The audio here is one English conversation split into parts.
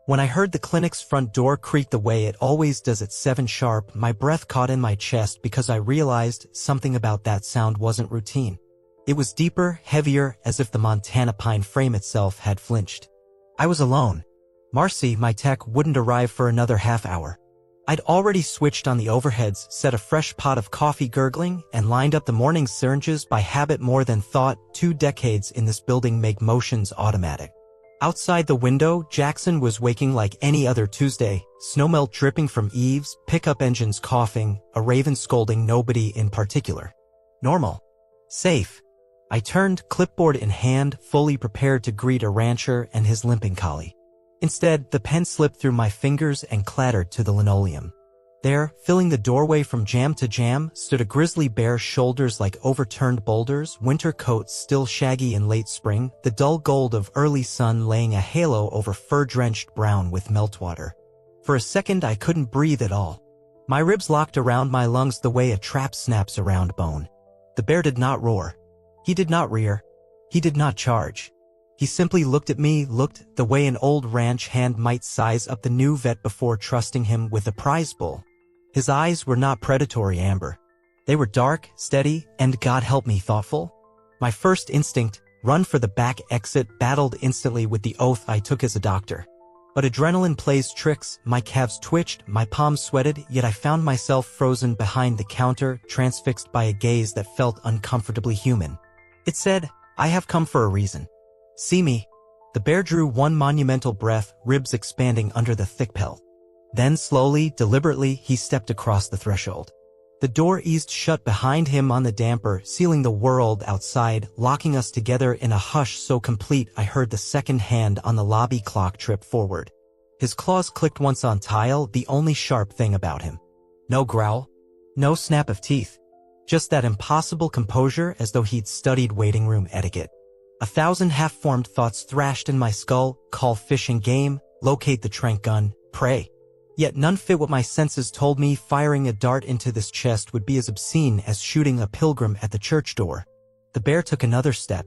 When I heard the clinic's front door creak the way it always does at 7 sharp, my breath caught in my chest because I realized something about that sound wasn't routine. It was deeper, heavier, as if the Montana pine frame itself had flinched. I was alone. Marcy, my tech, wouldn't arrive for another half hour. I'd already switched on the overheads, set a fresh pot of coffee gurgling, and lined up the morning syringes by habit more than thought. 2 decades in this building make motions automatic. Outside the window, Jackson was waking like any other Tuesday, snowmelt dripping from eaves, pickup engines coughing, a raven scolding nobody in particular. Normal. Safe. I turned, clipboard in hand, fully prepared to greet a rancher and his limping collie. Instead, the pen slipped through my fingers and clattered to the linoleum. There, filling the doorway from jam to jam, stood a grizzly bear, shoulders like overturned boulders, winter coat still shaggy in late spring, the dull gold of early sun laying a halo over fur-drenched brown with meltwater. For a second I couldn't breathe at all. My ribs locked around my lungs the way a trap snaps around bone. The bear did not roar. He did not rear. He did not charge. He simply looked at me, looked the way an old ranch hand might size up the new vet before trusting him with a prize bull. His eyes were not predatory amber. They were dark, steady, and God help me thoughtful. My first instinct, run for the back exit, battled instantly with the oath I took as a doctor. But adrenaline plays tricks, my calves twitched, my palms sweated, yet I found myself frozen behind the counter, transfixed by a gaze that felt uncomfortably human. It said, "I have come for a reason. See me." The bear drew one monumental breath, ribs expanding under the thick pelt. Then slowly, deliberately, he stepped across the threshold. The door eased shut behind him on the damper, sealing the world outside, locking us together in a hush so complete I heard the second hand on the lobby clock trip forward. His claws clicked once on tile, the only sharp thing about him. No growl. No snap of teeth. Just that impossible composure, as though he'd studied waiting room etiquette. 1,000 half-formed thoughts thrashed in my skull: call fish and game, locate the trank gun, pray. Yet none fit what my senses told me. Firing a dart into this chest would be as obscene as shooting a pilgrim at the church door. The bear took another step.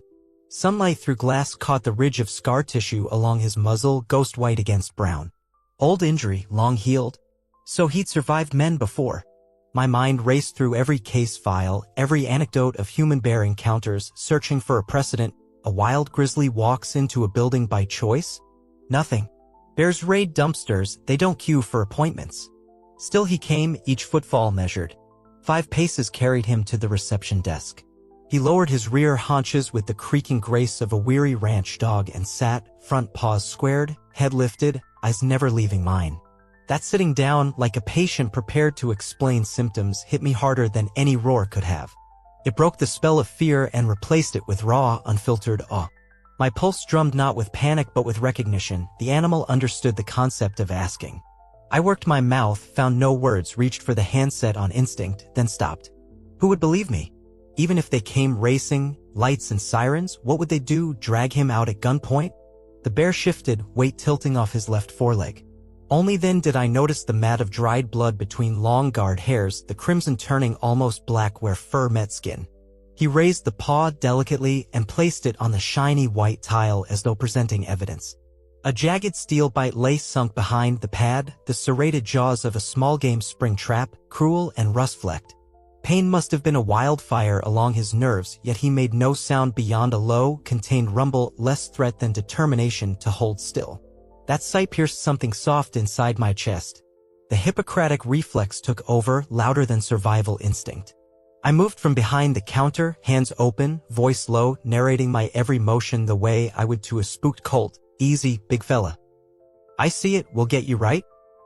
Sunlight through glass caught the ridge of scar tissue along his muzzle, ghost white against brown. Old injury, long healed. So he'd survived men before. My mind raced through every case file, every anecdote of human bear encounters, searching for a precedent. A wild grizzly walks into a building by choice? Nothing. Bears raid dumpsters, they don't queue for appointments. Still he came, each footfall measured. 5 paces carried him to the reception desk. He lowered his rear haunches with the creaking grace of a weary ranch dog and sat, front paws squared, head lifted, eyes never leaving mine. That sitting down, like a patient prepared to explain symptoms, hit me harder than any roar could have. It broke the spell of fear and replaced it with raw, unfiltered awe. My pulse drummed not with panic but with recognition. The animal understood the concept of asking. I worked my mouth, found no words, reached for the handset on instinct, then stopped. Who would believe me? Even if they came racing, lights and sirens, what would they do, drag him out at gunpoint? The bear shifted, weight tilting off his left foreleg. Only then did I notice the mat of dried blood between long guard hairs, the crimson turning almost black where fur met skin. He raised the paw delicately and placed it on the shiny white tile as though presenting evidence. A jagged steel bite lay sunk behind the pad, the serrated jaws of a small game spring trap, cruel and rust-flecked. Pain must have been a wildfire along his nerves, yet he made no sound beyond a low, contained rumble, less threat than determination to hold still. That sight pierced something soft inside my chest. The Hippocratic reflex took over, louder than survival instinct. I moved from behind the counter, hands open, voice low, narrating my every motion the way I would to a spooked colt. Easy, big fella. I see it, we'll get you right.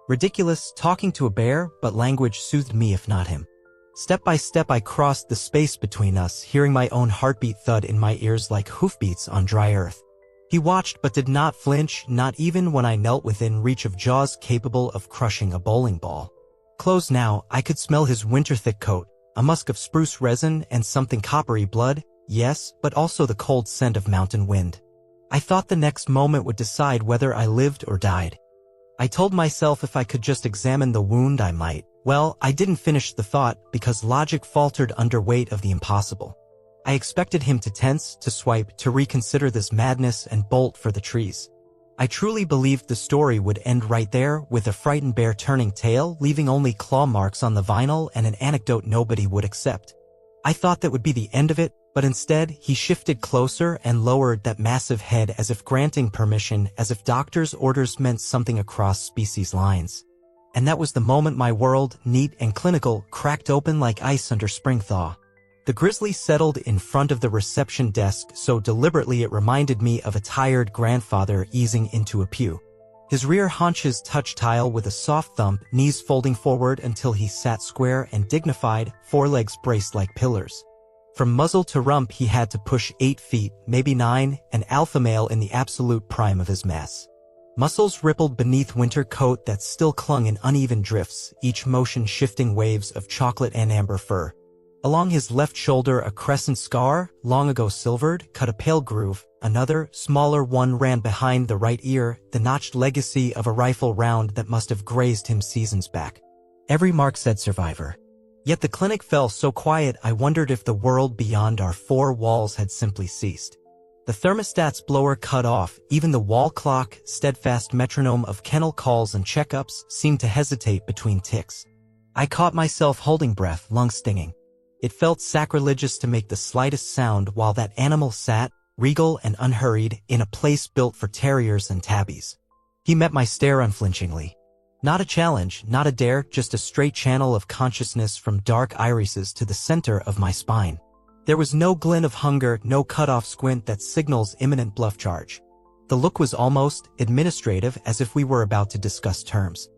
Ridiculous, talking to a bear, but language soothed me if not him. Step by step I crossed the space between us, hearing my own heartbeat thud in my ears like hoofbeats on dry earth. He watched but did not flinch, not even when I knelt within reach of jaws capable of crushing a bowling ball. Close now, I could smell his winter-thick coat, a musk of spruce resin and something coppery blood, yes, but also the cold scent of mountain wind. I thought the next moment would decide whether I lived or died. I told myself if I could just examine the wound I might. Well, I didn't finish the thought because logic faltered under weight of the impossible. I expected him to tense, to swipe, to reconsider this madness and bolt for the trees. I truly believed the story would end right there, with a frightened bear turning tail, leaving only claw marks on the vinyl and an anecdote nobody would accept. I thought that would be the end of it, but instead, he shifted closer and lowered that massive head as if granting permission, as if doctor's orders meant something across species lines. And that was the moment my world, neat and clinical, cracked open like ice under spring thaw. The grizzly settled in front of the reception desk so deliberately it reminded me of a tired grandfather easing into a pew. His rear haunches touched tile with a soft thump, knees folding forward until he sat square and dignified, forelegs braced like pillars. From muzzle to rump he had to push 8 feet, maybe 9, an alpha male in the absolute prime of his mass. Muscles rippled beneath winter coat that still clung in uneven drifts, each motion shifting waves of chocolate and amber fur. Along his left shoulder a crescent scar, long ago silvered, cut a pale groove. Another, smaller one ran behind the right ear, the notched legacy of a rifle round that must have grazed him seasons back. Every mark said survivor. Yet the clinic fell so quiet I wondered if the world beyond our 4 walls had simply ceased. The thermostat's blower cut off, even the wall clock, steadfast metronome of kennel calls and checkups, seemed to hesitate between ticks. I caught myself holding breath, lungs stinging. It felt sacrilegious to make the slightest sound while that animal sat, regal and unhurried, in a place built for terriers and tabbies. He met my stare unflinchingly. Not a challenge, not a dare, just a straight channel of consciousness from dark irises to the center of my spine. There was no glint of hunger, no cut-off squint that signals imminent bluff charge. The look was almost administrative, as if we were about to discuss terms.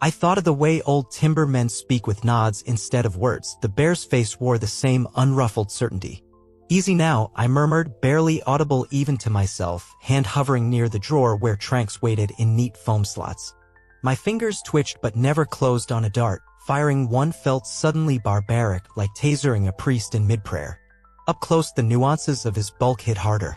I thought of the way old timber men speak with nods instead of words. The bear's face wore the same unruffled certainty. Easy now, I murmured, barely audible even to myself, hand hovering near the drawer where tranks waited in neat foam slots. My fingers twitched but never closed on a dart. Firing one felt suddenly barbaric, like tasering a priest in mid-prayer. Up close the nuances of his bulk hit harder.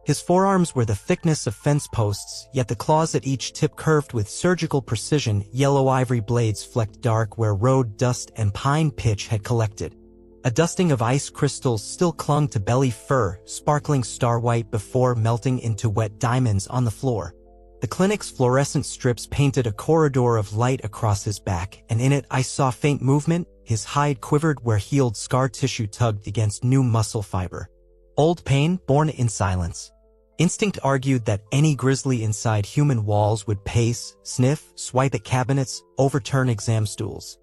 His forearms were the thickness of fence posts, yet the claws at each tip curved with surgical precision, yellow ivory blades flecked dark where road dust and pine pitch had collected. A dusting of ice crystals still clung to belly fur, sparkling star-white before melting into wet diamonds on the floor. The clinic's fluorescent strips painted a corridor of light across his back, and in it I saw faint movement. His hide quivered where healed scar tissue tugged against new muscle fiber. Old pain, born in silence. Instinct argued that any grizzly inside human walls would pace, sniff, swipe at cabinets, overturn exam stools.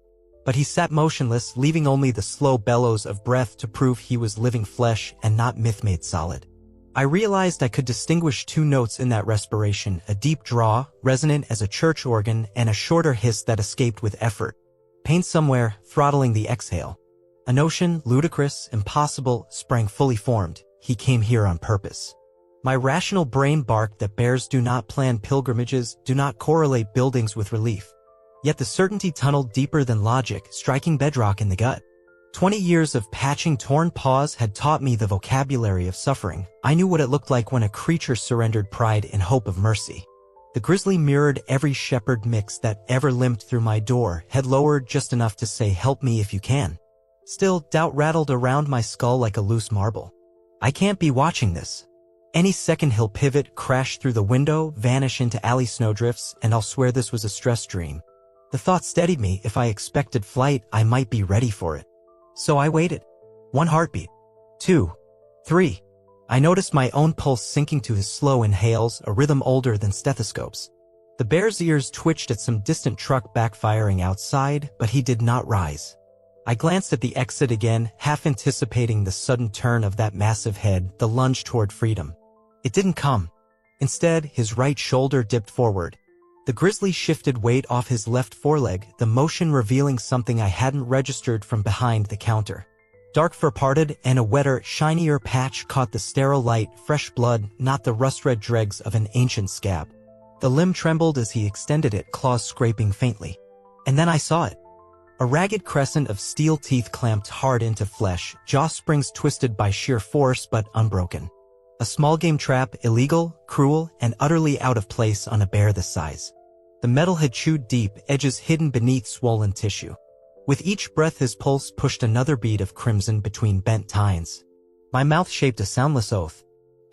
But he sat motionless, leaving only the slow bellows of breath to prove he was living flesh and not myth made solid. I realized I could distinguish 2 notes in that respiration, a deep draw, resonant as a church organ, and a shorter hiss that escaped with effort. Pain somewhere, throttling the exhale. A notion, ludicrous, impossible, sprang fully formed. He came here on purpose. My rational brain barked that bears do not plan pilgrimages, do not correlate buildings with relief. Yet the certainty tunneled deeper than logic, striking bedrock in the gut. 20 years of patching torn paws had taught me the vocabulary of suffering. I knew what it looked like when a creature surrendered pride in hope of mercy. The grizzly mirrored every shepherd mix that ever limped through my door, head lowered just enough to say, "Help me if you can." Still, doubt rattled around my skull like a loose marble. I can't be watching this. Any second he'll pivot, crash through the window, vanish into alley snowdrifts, and I'll swear this was a stress dream. The thought steadied me. If I expected flight, I might be ready for it. So I waited. 1 heartbeat. 2. 3. I noticed my own pulse sinking to his slow inhales, a rhythm older than stethoscopes. The bear's ears twitched at some distant truck backfiring outside, but he did not rise. I glanced at the exit again, half anticipating the sudden turn of that massive head, the lunge toward freedom. It didn't come. Instead, his right shoulder dipped forward. The grizzly shifted weight off his left foreleg, the motion revealing something I hadn't registered from behind the counter. Dark fur parted, and a wetter, shinier patch caught the sterile light, fresh blood, not the rust-red dregs of an ancient scab. The limb trembled as he extended it, claws scraping faintly. And then I saw it. A ragged crescent of steel teeth clamped hard into flesh, jaw springs twisted by sheer force but unbroken. A small game trap, illegal, cruel, and utterly out of place on a bear this size. The metal had chewed deep, edges hidden beneath swollen tissue. With each breath his pulse pushed another bead of crimson between bent tines. My mouth shaped a soundless oath.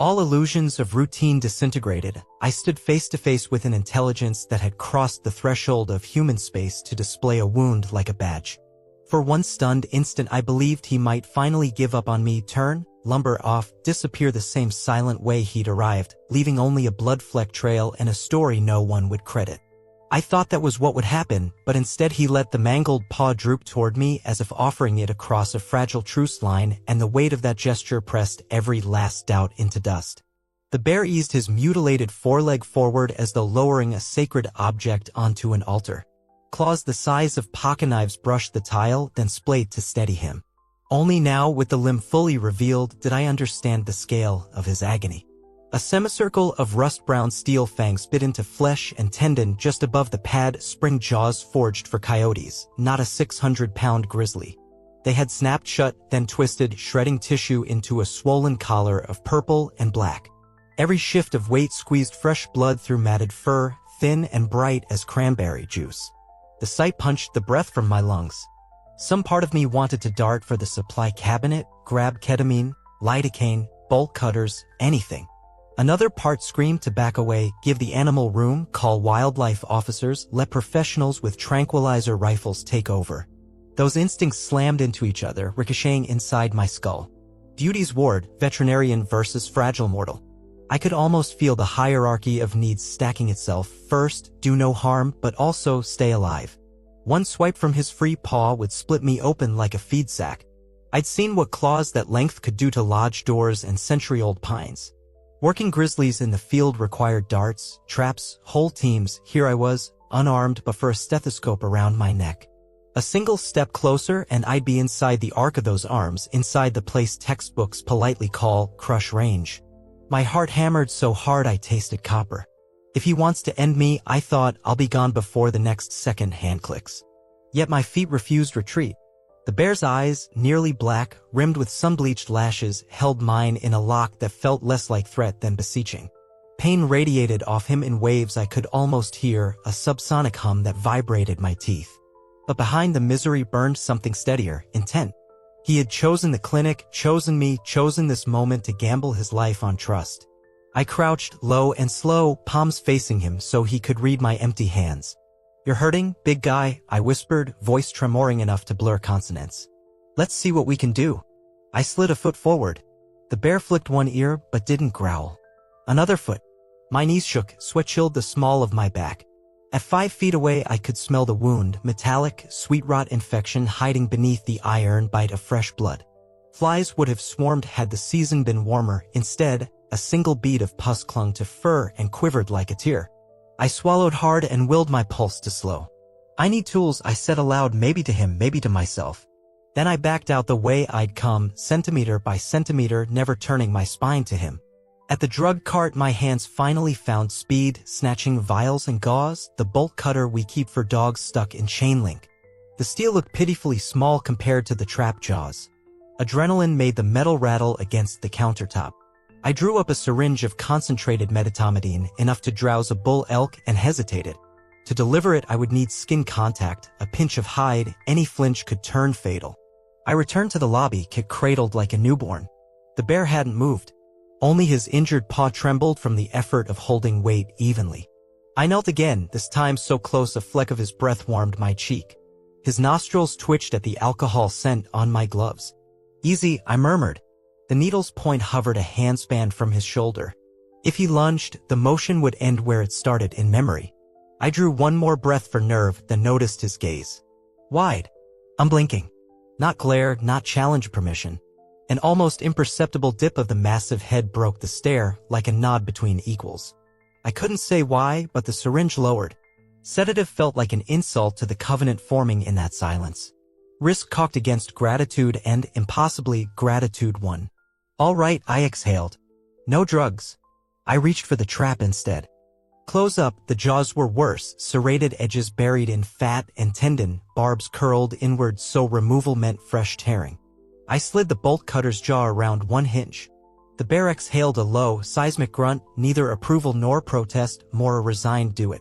All illusions of routine disintegrated. I stood face to face with an intelligence that had crossed the threshold of human space to display a wound like a badge. For one stunned instant I believed he might finally give up on me, turn, lumber off, disappear the same silent way he'd arrived, leaving only a blood-flecked trail and a story no one would credit. I thought that was what would happen, but instead he let the mangled paw droop toward me as if offering it across a fragile truce line, and the weight of that gesture pressed every last doubt into dust. The bear eased his mutilated foreleg forward as though lowering a sacred object onto an altar. Claws the size of pocketknives brushed the tile, then splayed to steady him. Only now, with the limb fully revealed, did I understand the scale of his agony. A semicircle of rust-brown steel fangs bit into flesh and tendon just above the pad, spring jaws forged for coyotes, not a 600-pound grizzly. They had snapped shut, then twisted, shredding tissue into a swollen collar of purple and black. Every shift of weight squeezed fresh blood through matted fur, thin and bright as cranberry juice. The sight punched the breath from my lungs. Some part of me wanted to dart for the supply cabinet, grab ketamine, lidocaine, bolt cutters, anything. Another part screamed to back away, give the animal room, call wildlife officers, let professionals with tranquilizer rifles take over. Those instincts slammed into each other, ricocheting inside my skull. Duty's ward, veterinarian versus fragile mortal. I could almost feel the hierarchy of needs stacking itself. First, do no harm, but also stay alive. One swipe from his free paw would split me open like a feed sack. I'd seen what claws that length could do to lodge doors and century-old pines. Working grizzlies in the field required darts, traps, whole teams. Here I was, unarmed but for a stethoscope around my neck. A single step closer and I'd be inside the arc of those arms, inside the place textbooks politely call crush range. My heart hammered so hard I tasted copper. If he wants to end me, I thought, I'll be gone before the next second hand clicks. Yet my feet refused retreat. The bear's eyes, nearly black, rimmed with sun-bleached lashes, held mine in a lock that felt less like threat than beseeching. Pain radiated off him in waves I could almost hear, a subsonic hum that vibrated my teeth. But behind the misery burned something steadier, intent. He had chosen the clinic, chosen me, chosen this moment to gamble his life on trust. I crouched, low and slow, palms facing him so he could read my empty hands. "You're hurting, big guy," I whispered, voice tremoring enough to blur consonants. "Let's see what we can do." I slid a foot forward. The bear flicked one ear, but didn't growl. Another foot. My knees shook, sweat chilled the small of my back. At 5 feet away I could smell the wound, metallic, sweet rot infection hiding beneath the iron bite of fresh blood. Flies would have swarmed had the season been warmer. Instead, a single bead of pus clung to fur and quivered like a tear. I swallowed hard and willed my pulse to slow. "I need tools," I said aloud, maybe to him, maybe to myself. Then I backed out the way I'd come, centimeter by centimeter, never turning my spine to him. At the drug cart my hands finally found speed, snatching vials and gauze, the bolt cutter we keep for dogs stuck in chain link. The steel looked pitifully small compared to the trap jaws. Adrenaline made the metal rattle against the countertop. I drew up a syringe of concentrated medetomidine, enough to drowse a bull elk, and hesitated. To deliver it I would need skin contact, a pinch of hide, any flinch could turn fatal. I returned to the lobby, kit cradled like a newborn. The bear hadn't moved. Only his injured paw trembled from the effort of holding weight evenly. I knelt again, this time so close a fleck of his breath warmed my cheek. His nostrils twitched at the alcohol scent on my gloves. "Easy," I murmured. The needle's point hovered a handspan from his shoulder. If he lunged, the motion would end where it started, in memory. I drew one more breath for nerve, then noticed his gaze. Wide. Unblinking. Not glare, not challenge permission. An almost imperceptible dip of the massive head broke the stare, like a nod between equals. I couldn't say why, but the syringe lowered. Sedative felt like an insult to the covenant forming in that silence. Risk cocked against gratitude and, impossibly, gratitude won. "All right," I exhaled. "No drugs." I reached for the trap instead. Close up, the jaws were worse, serrated edges buried in fat and tendon, barbs curled inward so removal meant fresh tearing. I slid the bolt cutter's jaw around one hinge. The bear exhaled a low, seismic grunt, neither approval nor protest, more a resigned do it.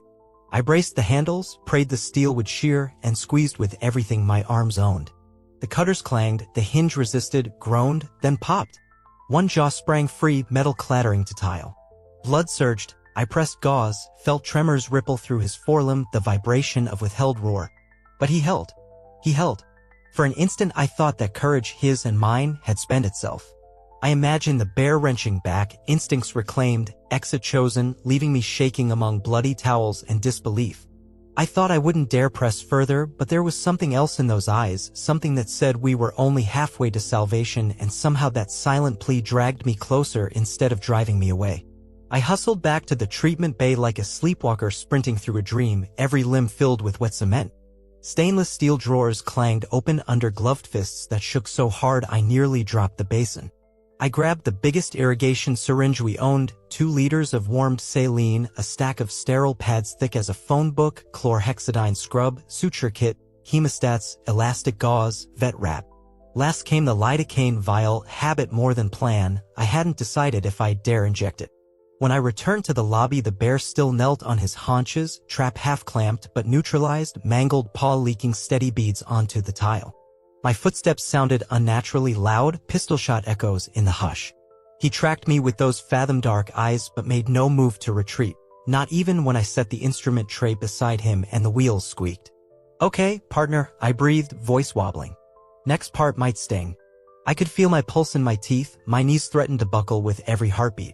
I braced the handles, prayed the steel would shear, and squeezed with everything my arms owned. The cutters clanged, the hinge resisted, groaned, then popped. One jaw sprang free, metal clattering to tile. Blood surged. I pressed gauze, felt tremors ripple through his forelimb, the vibration of withheld roar. But he held. He held. For an instant I thought that courage, his and mine, had spent itself. I imagined the bear wrenching back, instincts reclaimed, exit chosen, leaving me shaking among bloody towels and disbelief. I thought I wouldn't dare press further, but there was something else in those eyes, something that said we were only halfway to salvation, and somehow that silent plea dragged me closer instead of driving me away. I hustled back to the treatment bay like a sleepwalker sprinting through a dream, every limb filled with wet cement. Stainless steel drawers clanged open under gloved fists that shook so hard I nearly dropped the basin. I grabbed the biggest irrigation syringe we owned, 2 liters of warmed saline, a stack of sterile pads thick as a phone book, chlorhexidine scrub, suture kit, hemostats, elastic gauze, vet wrap. Last came the lidocaine vial, habit more than plan. I hadn't decided if I'd dare inject it. When I returned to the lobby, the bear still knelt on his haunches, trap half-clamped but neutralized, mangled paw leaking steady beads onto the tile. My footsteps sounded unnaturally loud, pistol-shot echoes in the hush. He tracked me with those fathom-dark eyes but made no move to retreat, not even when I set the instrument tray beside him and the wheels squeaked. "Okay, partner," I breathed, voice wobbling. "Next part might sting." I could feel my pulse in my teeth, my knees threatened to buckle with every heartbeat.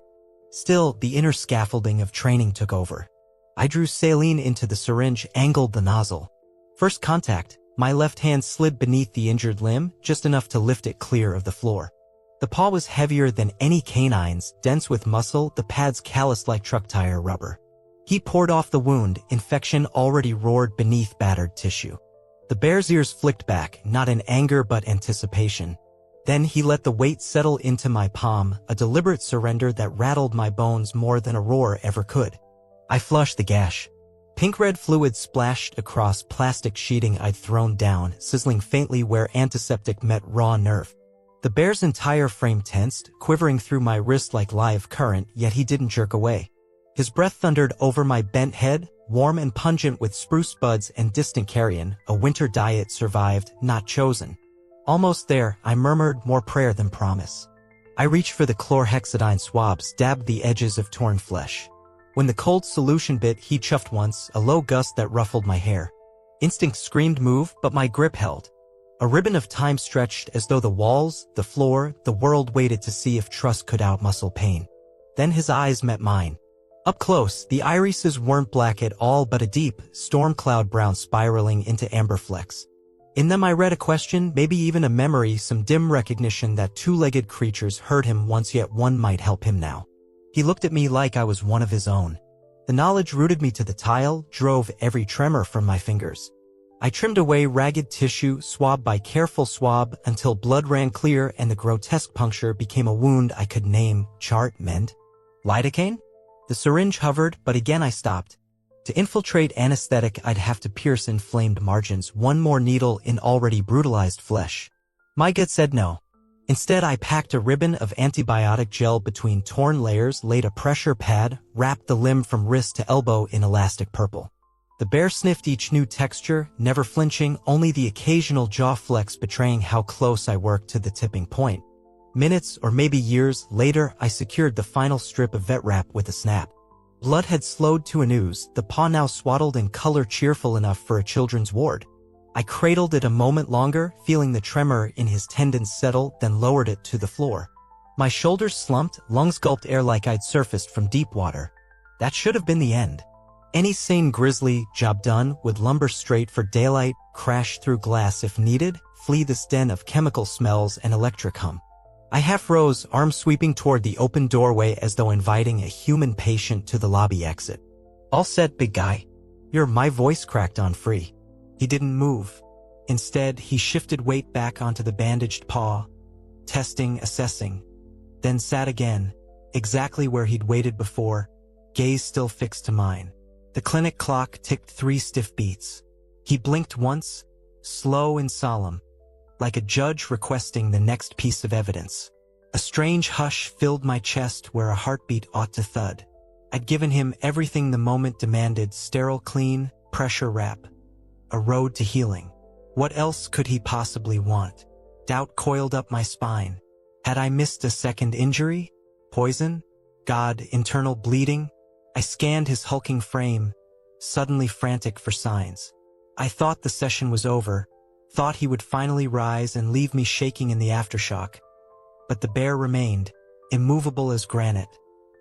Still, the inner scaffolding of training took over. I drew saline into the syringe, angled the nozzle. First contact, my left hand slid beneath the injured limb, just enough to lift it clear of the floor. The paw was heavier than any canine's, dense with muscle, the pads calloused like truck tire rubber. He poured off the wound, infection already roared beneath battered tissue. The bear's ears flicked back, not in anger but anticipation. Then he let the weight settle into my palm, a deliberate surrender that rattled my bones more than a roar ever could. I flushed the gash. Pink-red fluid splashed across plastic sheeting I'd thrown down, sizzling faintly where antiseptic met raw nerve. The bear's entire frame tensed, quivering through my wrist like live current, yet he didn't jerk away. His breath thundered over my bent head, warm and pungent with spruce buds and distant carrion. A winter diet survived, not chosen. Almost there, I murmured, more prayer than promise. I reached for the chlorhexidine swabs, dabbed the edges of torn flesh. When the cold solution bit, he chuffed once, a low gust that ruffled my hair. Instinct screamed move, but my grip held. A ribbon of time stretched as though the walls, the floor, the world waited to see if trust could outmuscle pain. Then his eyes met mine. Up close, the irises weren't black at all but a deep, storm cloud brown spiraling into amber flecks. In them I read a question, maybe even a memory, some dim recognition that 2-legged creatures hurt him once, yet one might help him now. He looked at me like I was one of his own. The knowledge rooted me to the tile, drove every tremor from my fingers. I trimmed away ragged tissue, swab by careful swab, until blood ran clear and the grotesque puncture became a wound I could name, chart, mend. Lidocaine? The syringe hovered, but again I stopped. To infiltrate anesthetic, I'd have to pierce inflamed margins, one more needle in already brutalized flesh. My gut said no. Instead, I packed a ribbon of antibiotic gel between torn layers, laid a pressure pad, wrapped the limb from wrist to elbow in elastic purple. The bear sniffed each new texture, never flinching, only the occasional jaw flex betraying how close I worked to the tipping point. Minutes, or maybe years, later, I secured the final strip of vet wrap with a snap. Blood had slowed to an ooze, the paw now swaddled in color cheerful enough for a children's ward. I cradled it a moment longer, feeling the tremor in his tendons settle, then lowered it to the floor. My shoulders slumped, lungs gulped air like I'd surfaced from deep water. That should have been the end. Any sane grizzly, job done, would lumber straight for daylight, crash through glass if needed, flee this den of chemical smells and electric hum. I half rose, arms sweeping toward the open doorway as though inviting a human patient to the lobby exit. "All set, big guy." My voice cracked on free. He didn't move. Instead, he shifted weight back onto the bandaged paw, testing, assessing, then sat again, exactly where he'd waited before, gaze still fixed to mine. The clinic clock ticked 3 stiff beats. He blinked once, slow and solemn, like a judge requesting the next piece of evidence. A strange hush filled my chest where a heartbeat ought to thud. I'd given him everything the moment demanded, sterile clean, pressure wrap. A road to healing. What else could he possibly want? Doubt coiled up my spine. Had I missed a second injury? Poison? God, internal bleeding? I scanned his hulking frame, suddenly frantic for signs. I thought the session was over, thought he would finally rise and leave me shaking in the aftershock. But the bear remained, immovable as granite,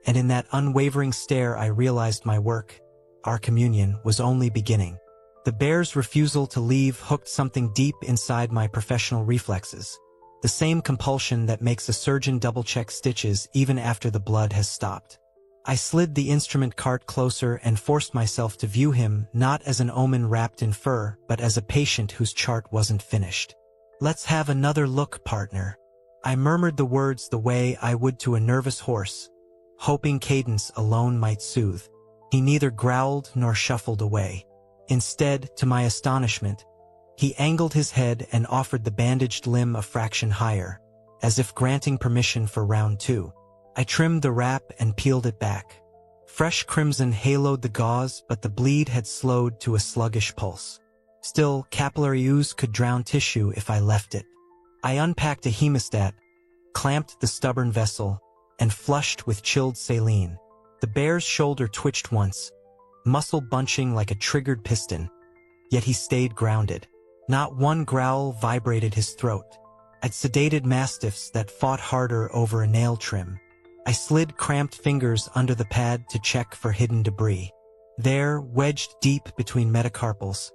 and in that unwavering stare I realized my work, our communion, was only beginning. The bear's refusal to leave hooked something deep inside my professional reflexes, the same compulsion that makes a surgeon double-check stitches even after the blood has stopped. I slid the instrument cart closer and forced myself to view him not as an omen wrapped in fur, but as a patient whose chart wasn't finished. "Let's have another look, partner." I murmured the words the way I would to a nervous horse, hoping cadence alone might soothe. He neither growled nor shuffled away. Instead, to my astonishment, he angled his head and offered the bandaged limb a fraction higher, as if granting permission for round two. I trimmed the wrap and peeled it back. Fresh crimson haloed the gauze, but the bleed had slowed to a sluggish pulse. Still, capillary ooze could drown tissue if I left it. I unpacked a hemostat, clamped the stubborn vessel, and flushed with chilled saline. The bear's shoulder twitched once, muscle bunching like a triggered piston, yet he stayed grounded. Not one growl vibrated his throat. I'd sedated mastiffs that fought harder over a nail trim. I slid cramped fingers under the pad to check for hidden debris. There, wedged deep between metacarpals,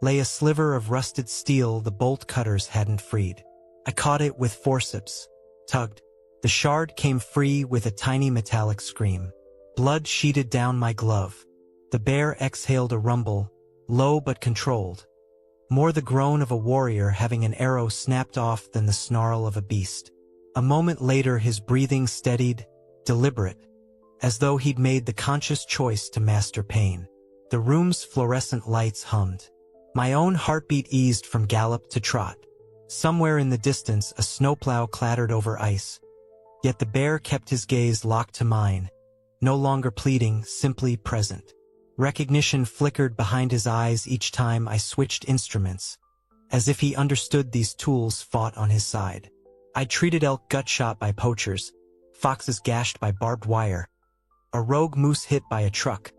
lay a sliver of rusted steel the bolt cutters hadn't freed. I caught it with forceps, tugged. The shard came free with a tiny metallic scream. Blood sheeted down my glove. The bear exhaled a rumble, low but controlled. More the groan of a warrior having an arrow snapped off than the snarl of a beast. A moment later his breathing steadied, deliberate, as though he'd made the conscious choice to master pain. The room's fluorescent lights hummed. My own heartbeat eased from gallop to trot. Somewhere in the distance a snowplow clattered over ice. Yet the bear kept his gaze locked to mine, no longer pleading, simply present. Recognition flickered behind his eyes each time I switched instruments, as if he understood these tools fought on his side. I'd treated elk gut shot by poachers, foxes gashed by barbed wire, a rogue moose hit by a truck.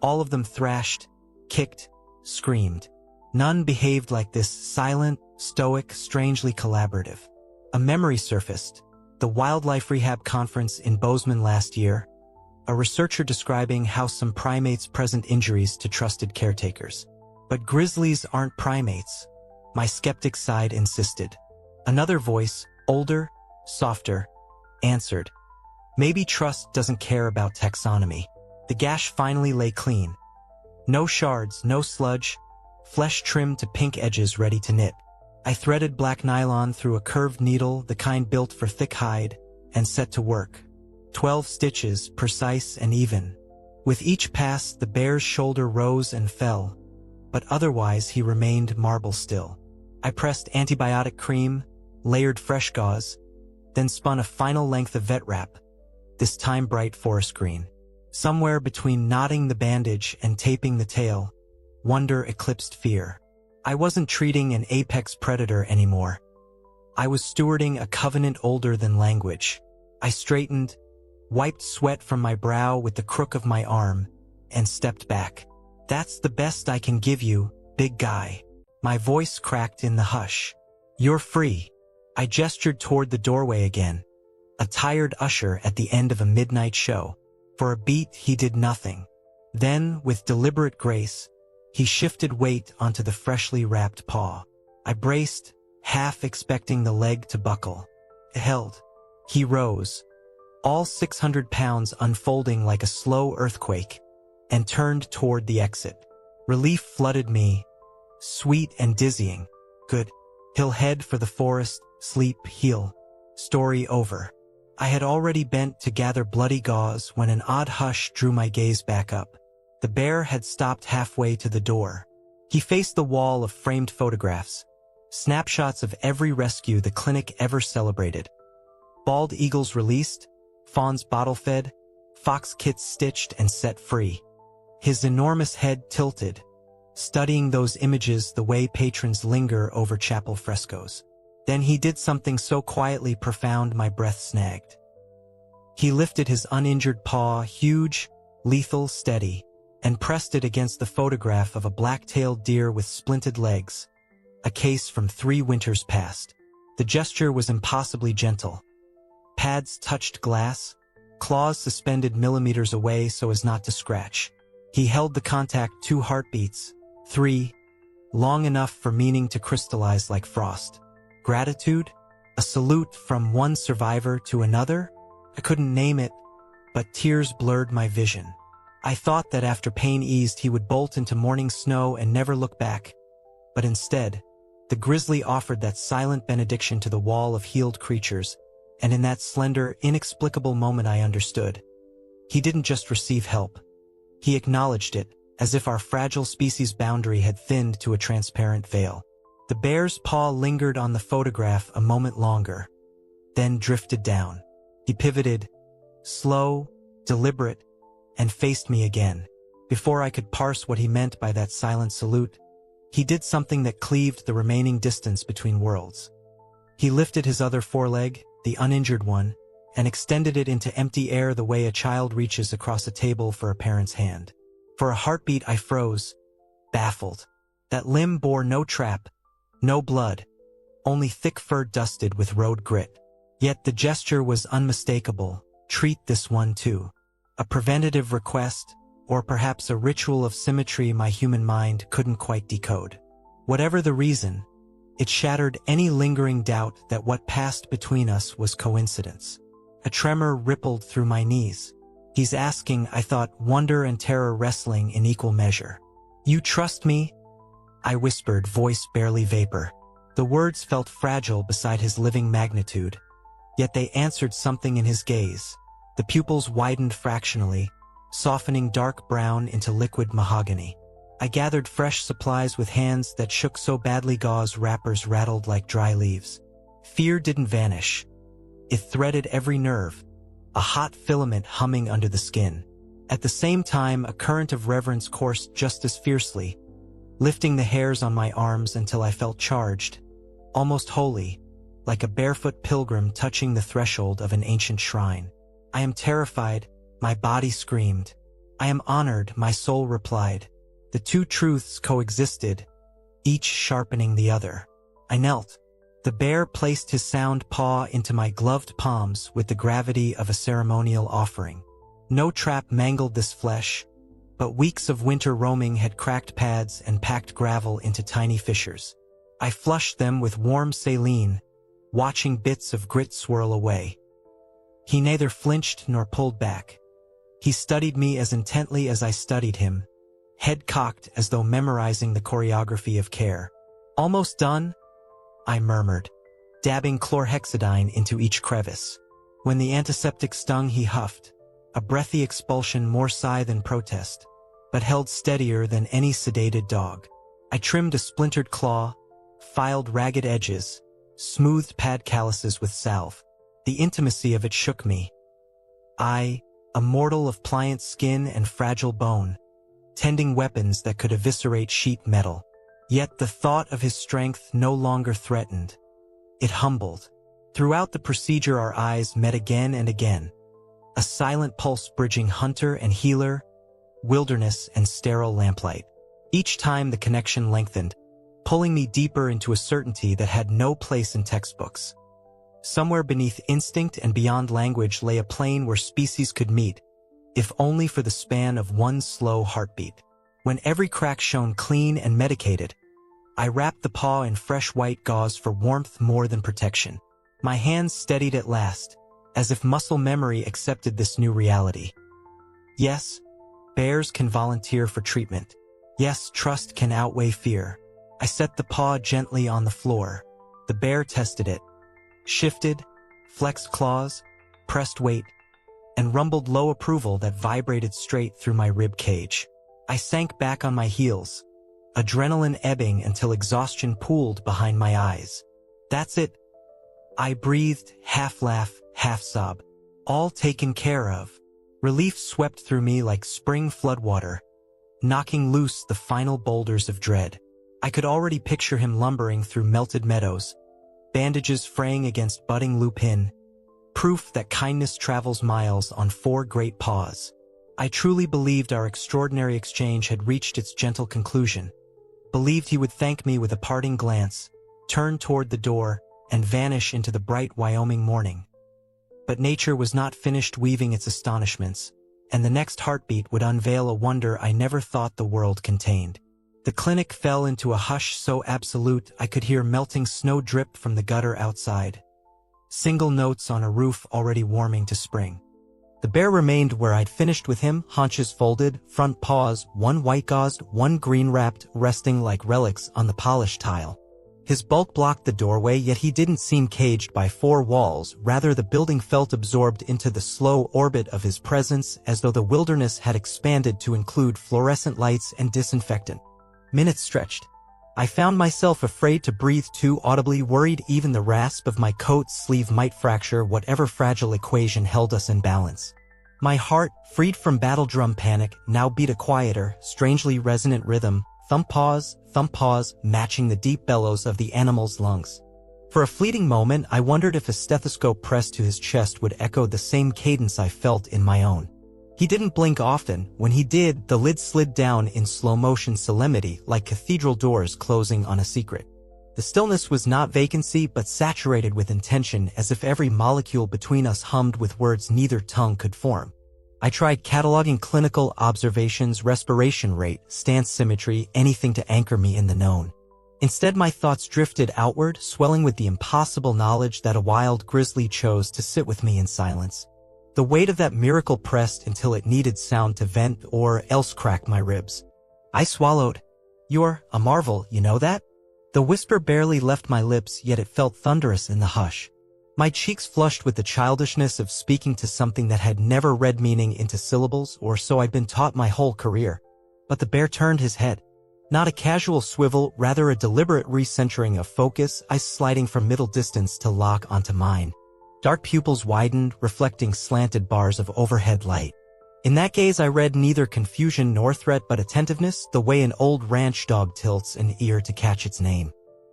All of them thrashed, kicked, screamed. None behaved like this, silent, stoic, strangely collaborative. A memory surfaced, the wildlife rehab conference in Bozeman last year, a researcher describing how some primates present injuries to trusted caretakers. But grizzlies aren't primates, my skeptic side insisted. Another voice, older, softer, answered, "Maybe trust doesn't care about taxonomy." The gash finally lay clean. No shards, no sludge, flesh trimmed to pink edges ready to knit. I threaded black nylon through a curved needle, the kind built for thick hide, and set to work. 12 stitches, precise and even. With each pass, the bear's shoulder rose and fell, but otherwise he remained marble still. I pressed antibiotic cream, layered fresh gauze, then spun a final length of vet wrap, this time bright forest green. Somewhere between knotting the bandage and taping the tail, wonder eclipsed fear. I wasn't treating an apex predator anymore. I was stewarding a covenant older than language. I straightened, wiped sweat from my brow with the crook of my arm, and stepped back. "That's the best I can give you, big guy." My voice cracked in the hush. "You're free." I gestured toward the doorway again, a tired usher at the end of a midnight show. For a beat he did nothing. Then, with deliberate grace, he shifted weight onto the freshly wrapped paw. I braced, half expecting the leg to buckle. It held. He rose, all 600 pounds unfolding like a slow earthquake, and turned toward the exit. Relief flooded me, sweet and dizzying. Good. He'll head for the forest, sleep, heal. Story over. I had already bent to gather bloody gauze when an odd hush drew my gaze back up. The bear had stopped halfway to the door. He faced the wall of framed photographs, snapshots of every rescue the clinic ever celebrated. Bald eagles released, fawns bottle-fed, fox kits stitched and set free. His enormous head tilted, studying those images the way patrons linger over chapel frescoes. Then he did something so quietly profound my breath snagged. He lifted his uninjured paw, huge, lethal, steady, and pressed it against the photograph of a black-tailed deer with splinted legs, a case from 3 winters past. The gesture was impossibly gentle. Pads touched glass, claws suspended millimeters away so as not to scratch. He held the contact 2 heartbeats, 3, long enough for meaning to crystallize like frost. Gratitude? A salute from one survivor to another? I couldn't name it, but tears blurred my vision. I thought that after pain eased he would bolt into morning snow and never look back. But instead, the grizzly offered that silent benediction to the wall of healed creatures, and in that slender, inexplicable moment I understood. He didn't just receive help. He acknowledged it, as if our fragile species boundary had thinned to a transparent veil. The bear's paw lingered on the photograph a moment longer, then drifted down. He pivoted, slow, deliberate, and faced me again. Before I could parse what he meant by that silent salute, he did something that cleaved the remaining distance between worlds. He lifted his other foreleg, the uninjured one, and extended it into empty air the way a child reaches across a table for a parent's hand. For a heartbeat I froze, baffled. That limb bore no trap, no blood, only thick fur dusted with road grit. Yet the gesture was unmistakable. Treat this one too. A preventative request, or perhaps a ritual of symmetry my human mind couldn't quite decode. Whatever the reason, it shattered any lingering doubt that what passed between us was coincidence. A tremor rippled through my knees. He's asking, I thought, wonder and terror wrestling in equal measure. You trust me? I whispered, voice barely vapor. The words felt fragile beside his living magnitude, yet they answered something in his gaze. The pupils widened fractionally, softening dark brown into liquid mahogany. I gathered fresh supplies with hands that shook so badly gauze wrappers rattled like dry leaves. Fear didn't vanish. It threaded every nerve, a hot filament humming under the skin. At the same time, a current of reverence coursed just as fiercely, lifting the hairs on my arms until I felt charged, almost holy, like a barefoot pilgrim touching the threshold of an ancient shrine. I am terrified, my body screamed. I am honored, my soul replied. The two truths coexisted, each sharpening the other. I knelt. The bear placed his sound paw into my gloved palms with the gravity of a ceremonial offering. No trap mangled this flesh, but weeks of winter roaming had cracked pads and packed gravel into tiny fissures. I flushed them with warm saline, watching bits of grit swirl away. He neither flinched nor pulled back. He studied me as intently as I studied him, head cocked as though memorizing the choreography of care. Almost done? I murmured, dabbing chlorhexidine into each crevice. When the antiseptic stung, he huffed, a breathy expulsion more sigh than protest, but held steadier than any sedated dog. I trimmed a splintered claw, filed ragged edges, smoothed pad calluses with salve. The intimacy of it shook me. I, a mortal of pliant skin and fragile bone, tending weapons that could eviscerate sheet metal. Yet the thought of his strength no longer threatened. It humbled. Throughout the procedure our eyes met again and again, a silent pulse bridging hunter and healer, wilderness and sterile lamplight. Each time the connection lengthened, pulling me deeper into a certainty that had no place in textbooks. Somewhere beneath instinct and beyond language lay a plane where species could meet, if only for the span of one slow heartbeat. When every crack shone clean and medicated, I wrapped the paw in fresh white gauze for warmth more than protection. My hands steadied at last, as if muscle memory accepted this new reality. Yes, bears can volunteer for treatment. Yes, trust can outweigh fear. I set the paw gently on the floor. The bear tested it, shifted, flexed claws, pressed weight, and rumbled low approval that vibrated straight through my rib cage. I sank back on my heels, adrenaline ebbing until exhaustion pooled behind my eyes. That's it. I breathed, half laugh, half sob. All taken care of. Relief swept through me like spring floodwater, knocking loose the final boulders of dread. I could already picture him lumbering through melted meadows, bandages fraying against budding lupin. Proof that kindness travels miles on 4 great paws. I truly believed our extraordinary exchange had reached its gentle conclusion. Believed he would thank me with a parting glance, turn toward the door, and vanish into the bright Wyoming morning. But nature was not finished weaving its astonishments, and the next heartbeat would unveil a wonder I never thought the world contained. The clinic fell into a hush so absolute I could hear melting snow drip from the gutter outside. Single notes on a roof already warming to spring. The bear remained where I'd finished with him, haunches folded, front paws, one white-gauzed, one green-wrapped, resting like relics on the polished tile. His bulk blocked the doorway, yet he didn't seem caged by 4 walls. Rather, the building felt absorbed into the slow orbit of his presence, as though the wilderness had expanded to include fluorescent lights and disinfectant. Minutes stretched. I found myself afraid to breathe too audibly, worried even the rasp of my coat sleeve might fracture whatever fragile equation held us in balance. My heart, freed from battle drum panic, now beat a quieter, strangely resonant rhythm, thump pause, matching the deep bellows of the animal's lungs. For a fleeting moment, I wondered if a stethoscope pressed to his chest would echo the same cadence I felt in my own. He didn't blink often. When he did, the lid slid down in slow-motion solemnity, like cathedral doors closing on a secret. The stillness was not vacancy, but saturated with intention, as if every molecule between us hummed with words neither tongue could form. I tried cataloging clinical observations, respiration rate, stance symmetry, anything to anchor me in the known. Instead, my thoughts drifted outward, swelling with the impossible knowledge that a wild grizzly chose to sit with me in silence. The weight of that miracle pressed until it needed sound to vent or else crack my ribs. I swallowed. "You're a marvel, you know that?" The whisper barely left my lips, yet it felt thunderous in the hush. My cheeks flushed with the childishness of speaking to something that had never read meaning into syllables, or so I'd been taught my whole career. But the bear turned his head. Not a casual swivel, rather a deliberate recentering of focus, eyes sliding from middle distance to lock onto mine. Dark pupils widened, reflecting slanted bars of overhead light. In that gaze I read neither confusion nor threat but attentiveness, the way an old ranch dog tilts an ear to catch its name.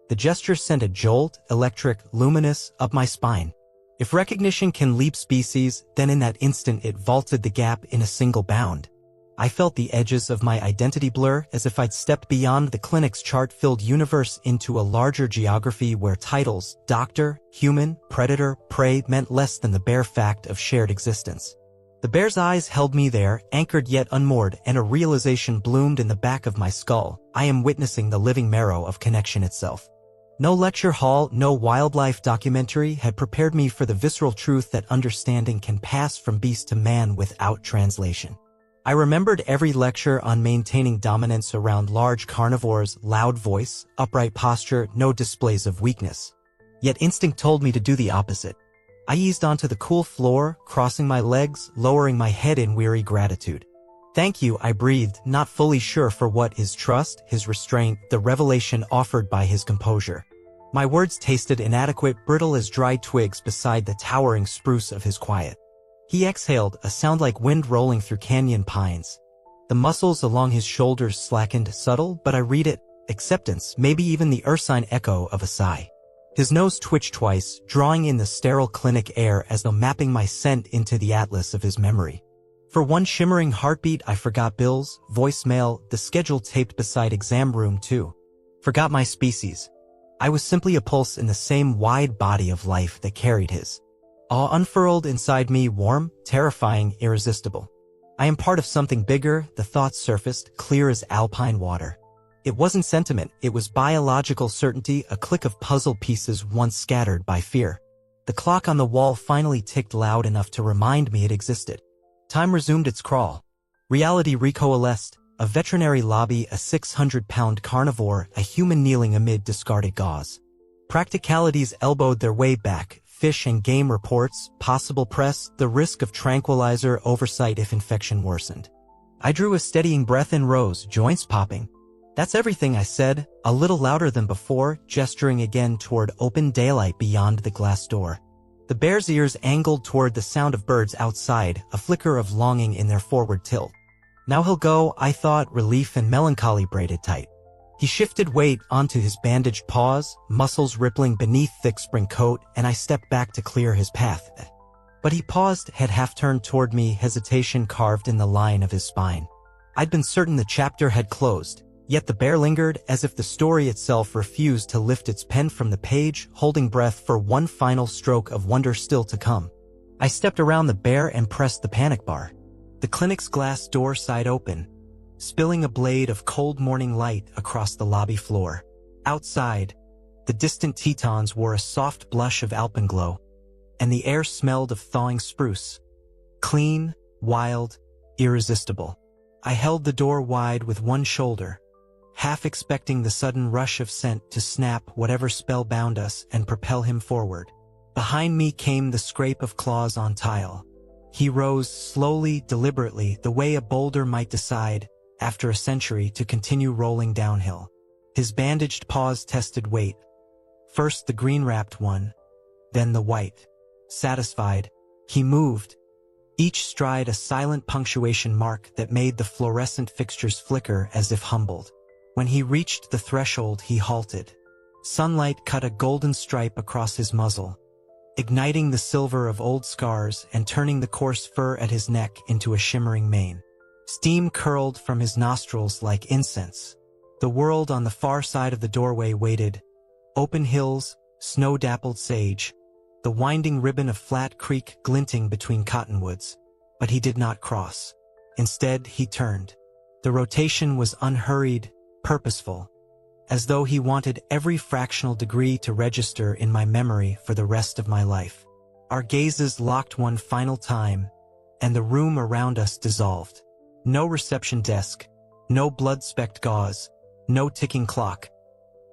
The gesture sent a jolt, electric, luminous, up my spine. If recognition can leap species, then in that instant it vaulted the gap in a single bound. I felt the edges of my identity blur, as if I'd stepped beyond the clinic's chart-filled universe into a larger geography where titles, doctor, human, predator, prey, meant less than the bare fact of shared existence. The bear's eyes held me there, anchored yet unmoored, and a realization bloomed in the back of my skull. I am witnessing the living marrow of connection itself. No lecture hall, no wildlife documentary had prepared me for the visceral truth that understanding can pass from beast to man without translation. I remembered every lecture on maintaining dominance around large carnivores, loud voice, upright posture, no displays of weakness. Yet instinct told me to do the opposite. I eased onto the cool floor, crossing my legs, lowering my head in weary gratitude. "Thank you," I breathed, not fully sure for what: his trust, his restraint, the revelation offered by his composure. My words tasted inadequate, brittle as dry twigs beside the towering spruce of his quiet. He exhaled, a sound like wind rolling through canyon pines. The muscles along his shoulders slackened, subtle, but I read it: acceptance, maybe even the ursine echo of a sigh. His nose twitched twice, drawing in the sterile clinic air as though mapping my scent into the atlas of his memory. For one shimmering heartbeat, I forgot bills, voicemail, the schedule taped beside exam room 2. Forgot my species. I was simply a pulse in the same wide body of life that carried his. Awe unfurled inside me, warm, terrifying, irresistible. I am part of something bigger, the thought surfaced, clear as alpine water. It wasn't sentiment, it was biological certainty, a click of puzzle pieces once scattered by fear. The clock on the wall finally ticked loud enough to remind me it existed. Time resumed its crawl. Reality recoalesced. A veterinary lobby, a 600-pound carnivore, a human kneeling amid discarded gauze. Practicalities elbowed their way back. Fish and game reports, possible press, the risk of tranquilizer oversight if infection worsened. I drew a steadying breath and rose, joints popping. "That's everything," I said, a little louder than before, gesturing again toward open daylight beyond the glass door. The bear's ears angled toward the sound of birds outside, a flicker of longing in their forward tilt. Now he'll go, I thought, relief and melancholy braided tight. He shifted weight onto his bandaged paws, muscles rippling beneath thick spring coat, and I stepped back to clear his path. But he paused, head half-turned toward me, hesitation carved in the line of his spine. I'd been certain the chapter had closed, yet the bear lingered as if the story itself refused to lift its pen from the page, holding breath for one final stroke of wonder still to come. I stepped around the bear and pressed the panic bar. The clinic's glass door sighed open, spilling a blade of cold morning light across the lobby floor. Outside, the distant Tetons wore a soft blush of alpenglow, and the air smelled of thawing spruce. Clean, wild, irresistible. I held the door wide with one shoulder, half expecting the sudden rush of scent to snap whatever spell bound us and propel him forward. Behind me came the scrape of claws on tile. He rose slowly, deliberately, the way a boulder might decide, after a century, to continue rolling downhill. His bandaged paws tested weight. First the green-wrapped one, then the white. Satisfied, he moved, each stride a silent punctuation mark that made the fluorescent fixtures flicker as if humbled. When he reached the threshold, he halted. Sunlight cut a golden stripe across his muzzle, igniting the silver of old scars and turning the coarse fur at his neck into a shimmering mane. Steam curled from his nostrils like incense. The world on the far side of the doorway waited. Open hills, snow-dappled sage, the winding ribbon of Flat Creek glinting between cottonwoods. But he did not cross. Instead, he turned. The rotation was unhurried, purposeful, as though he wanted every fractional degree to register in my memory for the rest of my life. Our gazes locked one final time, and the room around us dissolved. No reception desk, no blood-specked gauze, no ticking clock.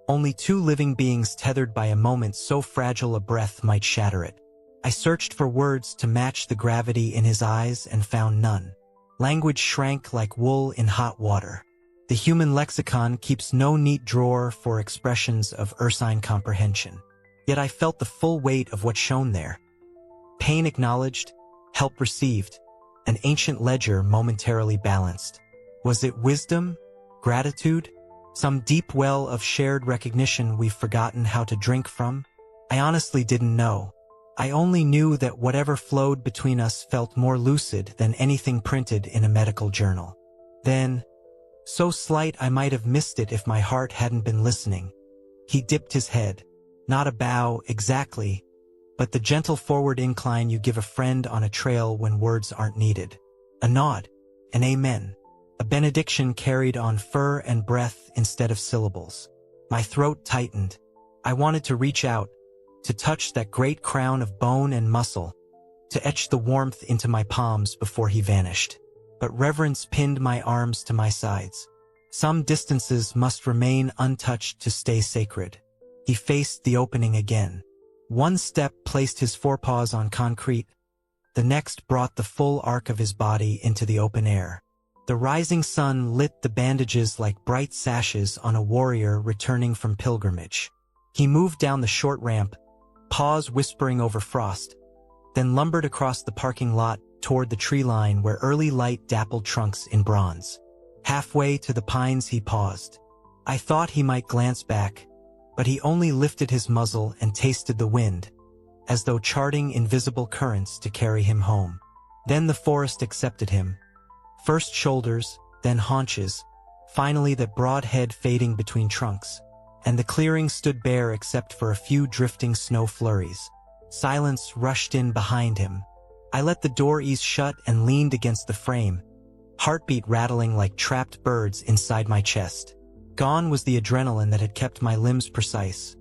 Only two living beings tethered by a moment so fragile a breath might shatter it. I searched for words to match the gravity in his eyes and found none. Language shrank like wool in hot water. The human lexicon keeps no neat drawer for expressions of ursine comprehension. Yet I felt the full weight of what shone there. Pain acknowledged, help received, an ancient ledger momentarily balanced. Was it wisdom? Gratitude? Some deep well of shared recognition we've forgotten how to drink from? I honestly didn't know. I only knew that whatever flowed between us felt more lucid than anything printed in a medical journal. Then, so slight I might have missed it if my heart hadn't been listening, he dipped his head. Not a bow, exactly, but the gentle forward incline you give a friend on a trail when words aren't needed. A nod, an amen, a benediction carried on fur and breath instead of syllables. My throat tightened. I wanted to reach out, to touch that great crown of bone and muscle, to etch the warmth into my palms before he vanished. But reverence pinned my arms to my sides. Some distances must remain untouched to stay sacred. He faced the opening again. One step placed his forepaws on concrete. The next brought the full arc of his body into the open air. The rising sun lit the bandages like bright sashes on a warrior returning from pilgrimage. He moved down the short ramp, paws whispering over frost, then lumbered across the parking lot toward the tree line where early light dappled trunks in bronze. Halfway to the pines he paused. I thought he might glance back, but he only lifted his muzzle and tasted the wind, as though charting invisible currents to carry him home. Then the forest accepted him. First shoulders, then haunches, finally that broad head fading between trunks, and the clearing stood bare except for a few drifting snow flurries. Silence rushed in behind him. I let the door ease shut and leaned against the frame, heartbeat rattling like trapped birds inside my chest. Gone was the adrenaline that had kept my limbs precise.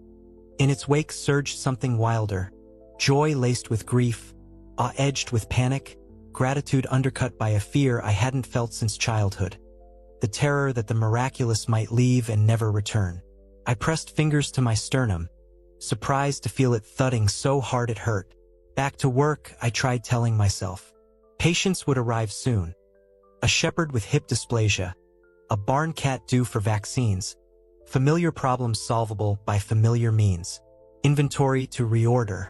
In its wake surged something wilder, joy laced with grief, awe edged with panic, gratitude undercut by a fear I hadn't felt since childhood. The terror that the miraculous might leave and never return. I pressed fingers to my sternum, surprised to feel it thudding so hard it hurt. Back to work, I tried telling myself. Patients would arrive soon. A shepherd with hip dysplasia, a barn cat due for vaccines, familiar problems solvable by familiar means, inventory to reorder,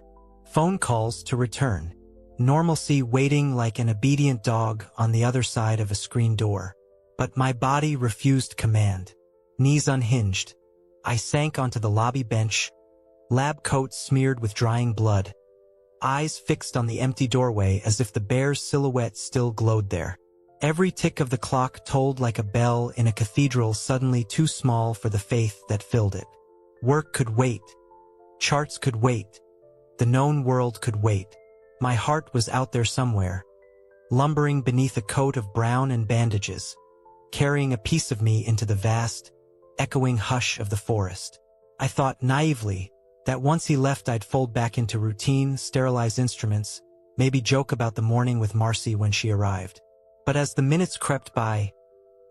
phone calls to return, normalcy waiting like an obedient dog on the other side of a screen door. But my body refused command. knees unhinged. I sank onto the lobby bench, lab coat smeared with drying blood, eyes fixed on the empty doorway as if the bear's silhouette still glowed there. Every tick of the clock tolled like a bell in a cathedral suddenly too small for the faith that filled it. Work could wait. Charts could wait. The known world could wait. My heart was out there somewhere, lumbering beneath a coat of brown and bandages, carrying a piece of me into the vast, echoing hush of the forest. I thought naively that once he left I'd fold back into routine, sterilize instruments, maybe joke about the morning with Marcy when she arrived. But as the minutes crept by,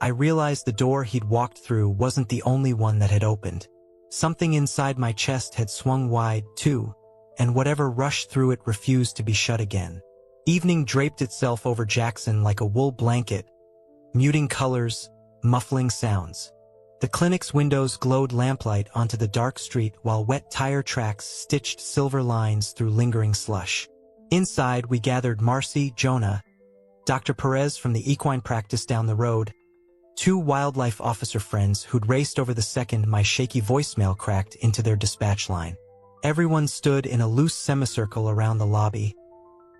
I realized the door he'd walked through wasn't the only one that had opened. Something inside my chest had swung wide, too, and whatever rushed through it refused to be shut again. Evening draped itself over Jackson like a wool blanket, muting colors, muffling sounds. The clinic's windows glowed lamplight onto the dark street while wet tire tracks stitched silver lines through lingering slush. Inside, we gathered Marcy, Jonah, Dr. Perez from the equine practice down the road, two wildlife officer friends who'd raced over the second my shaky voicemail cracked into their dispatch line. Everyone stood in a loose semicircle around the lobby,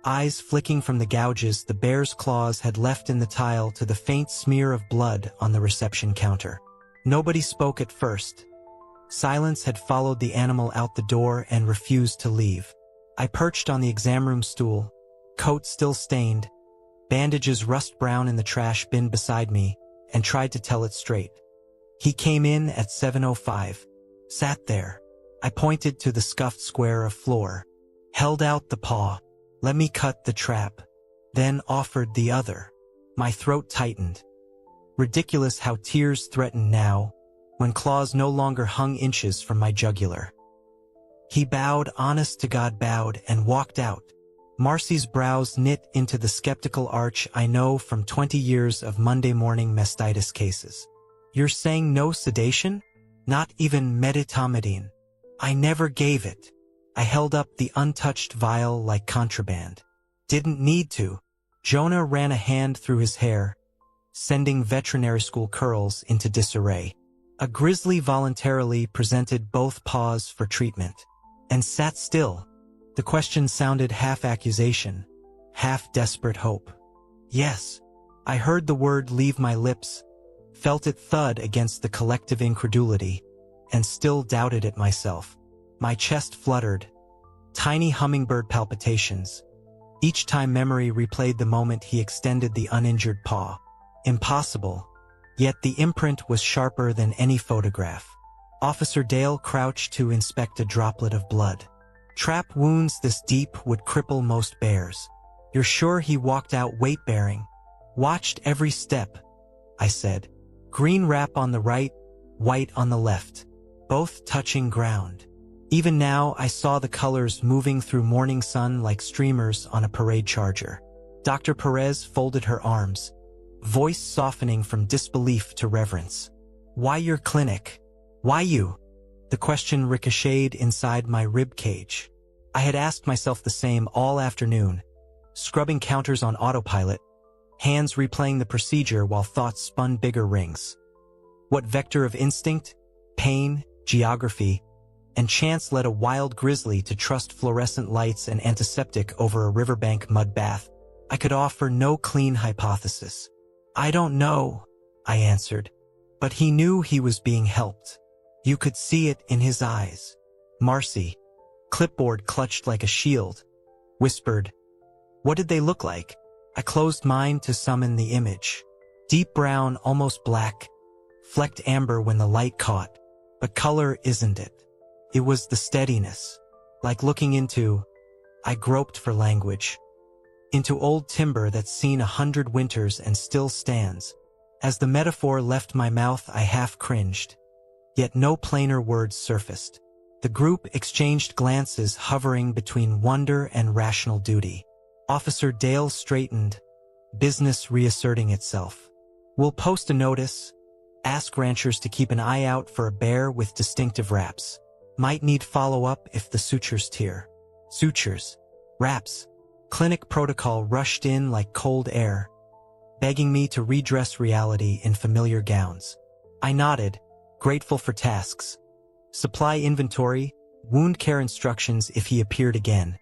eyes flicking from the gouges the bear's claws had left in the tile to the faint smear of blood on the reception counter. Nobody spoke at first. Silence had followed the animal out the door and refused to leave. I perched on the exam room stool, coat still stained, bandages rust-brown in the trash bin beside me, and tried to tell it straight. He came in at 7:05, sat there. I pointed to the scuffed square of floor, held out the paw, let me cut the trap, then offered the other. My throat tightened. Ridiculous how tears threatened now, when claws no longer hung inches from my jugular. He bowed, honest to God bowed, and walked out. Marcy's brows knit into the skeptical arch I know from 20 years of Monday morning mastitis cases. You're saying no sedation? Not even meditamidine? I never gave it. I held up the untouched vial like contraband. Didn't need to. Jonah ran a hand through his hair, sending veterinary school curls into disarray. A grizzly voluntarily presented both paws for treatment, and sat still. The question sounded half accusation, half desperate hope. Yes, I heard the word leave my lips, felt it thud against the collective incredulity, and still doubted it myself. My chest fluttered, tiny hummingbird palpitations. Each time memory replayed the moment he extended the uninjured paw. Impossible, yet the imprint was sharper than any photograph. Officer Dale crouched to inspect a droplet of blood. Trap wounds this deep would cripple most bears. You're sure he walked out weight-bearing? Watched every step, I said. Green wrap on the right, white on the left, both touching ground. Even now I saw the colors moving through morning sun like streamers on a parade charger. Dr. Perez folded her arms, voice softening from disbelief to reverence. Why your clinic? Why you? The question ricocheted inside my rib cage. I had asked myself the same all afternoon, scrubbing counters on autopilot, hands replaying the procedure while thoughts spun bigger rings. What vector of instinct, pain, geography, and chance led a wild grizzly to trust fluorescent lights and antiseptic over a riverbank mud bath? I could offer no clean hypothesis. I don't know, I answered, but he knew he was being helped. You could see it in his eyes. Marcy, clipboard clutched like a shield, whispered, "What did they look like?" I closed mine to summon the image. Deep brown, almost black, flecked amber when the light caught. But color isn't it. It was the steadiness. Like looking into, I groped for language, into old timber that's seen 100 winters and still stands. As the metaphor left my mouth, I half cringed. Yet no plainer words surfaced. The group exchanged glances hovering between wonder and rational duty. Officer Dale straightened, business reasserting itself. We'll post a notice, ask ranchers to keep an eye out for a bear with distinctive wraps. Might need follow-up if the sutures tear. Sutures, wraps, clinic protocol rushed in like cold air, begging me to redress reality in familiar gowns. I nodded, grateful for tasks. Supply inventory, wound care instructions if he appeared again.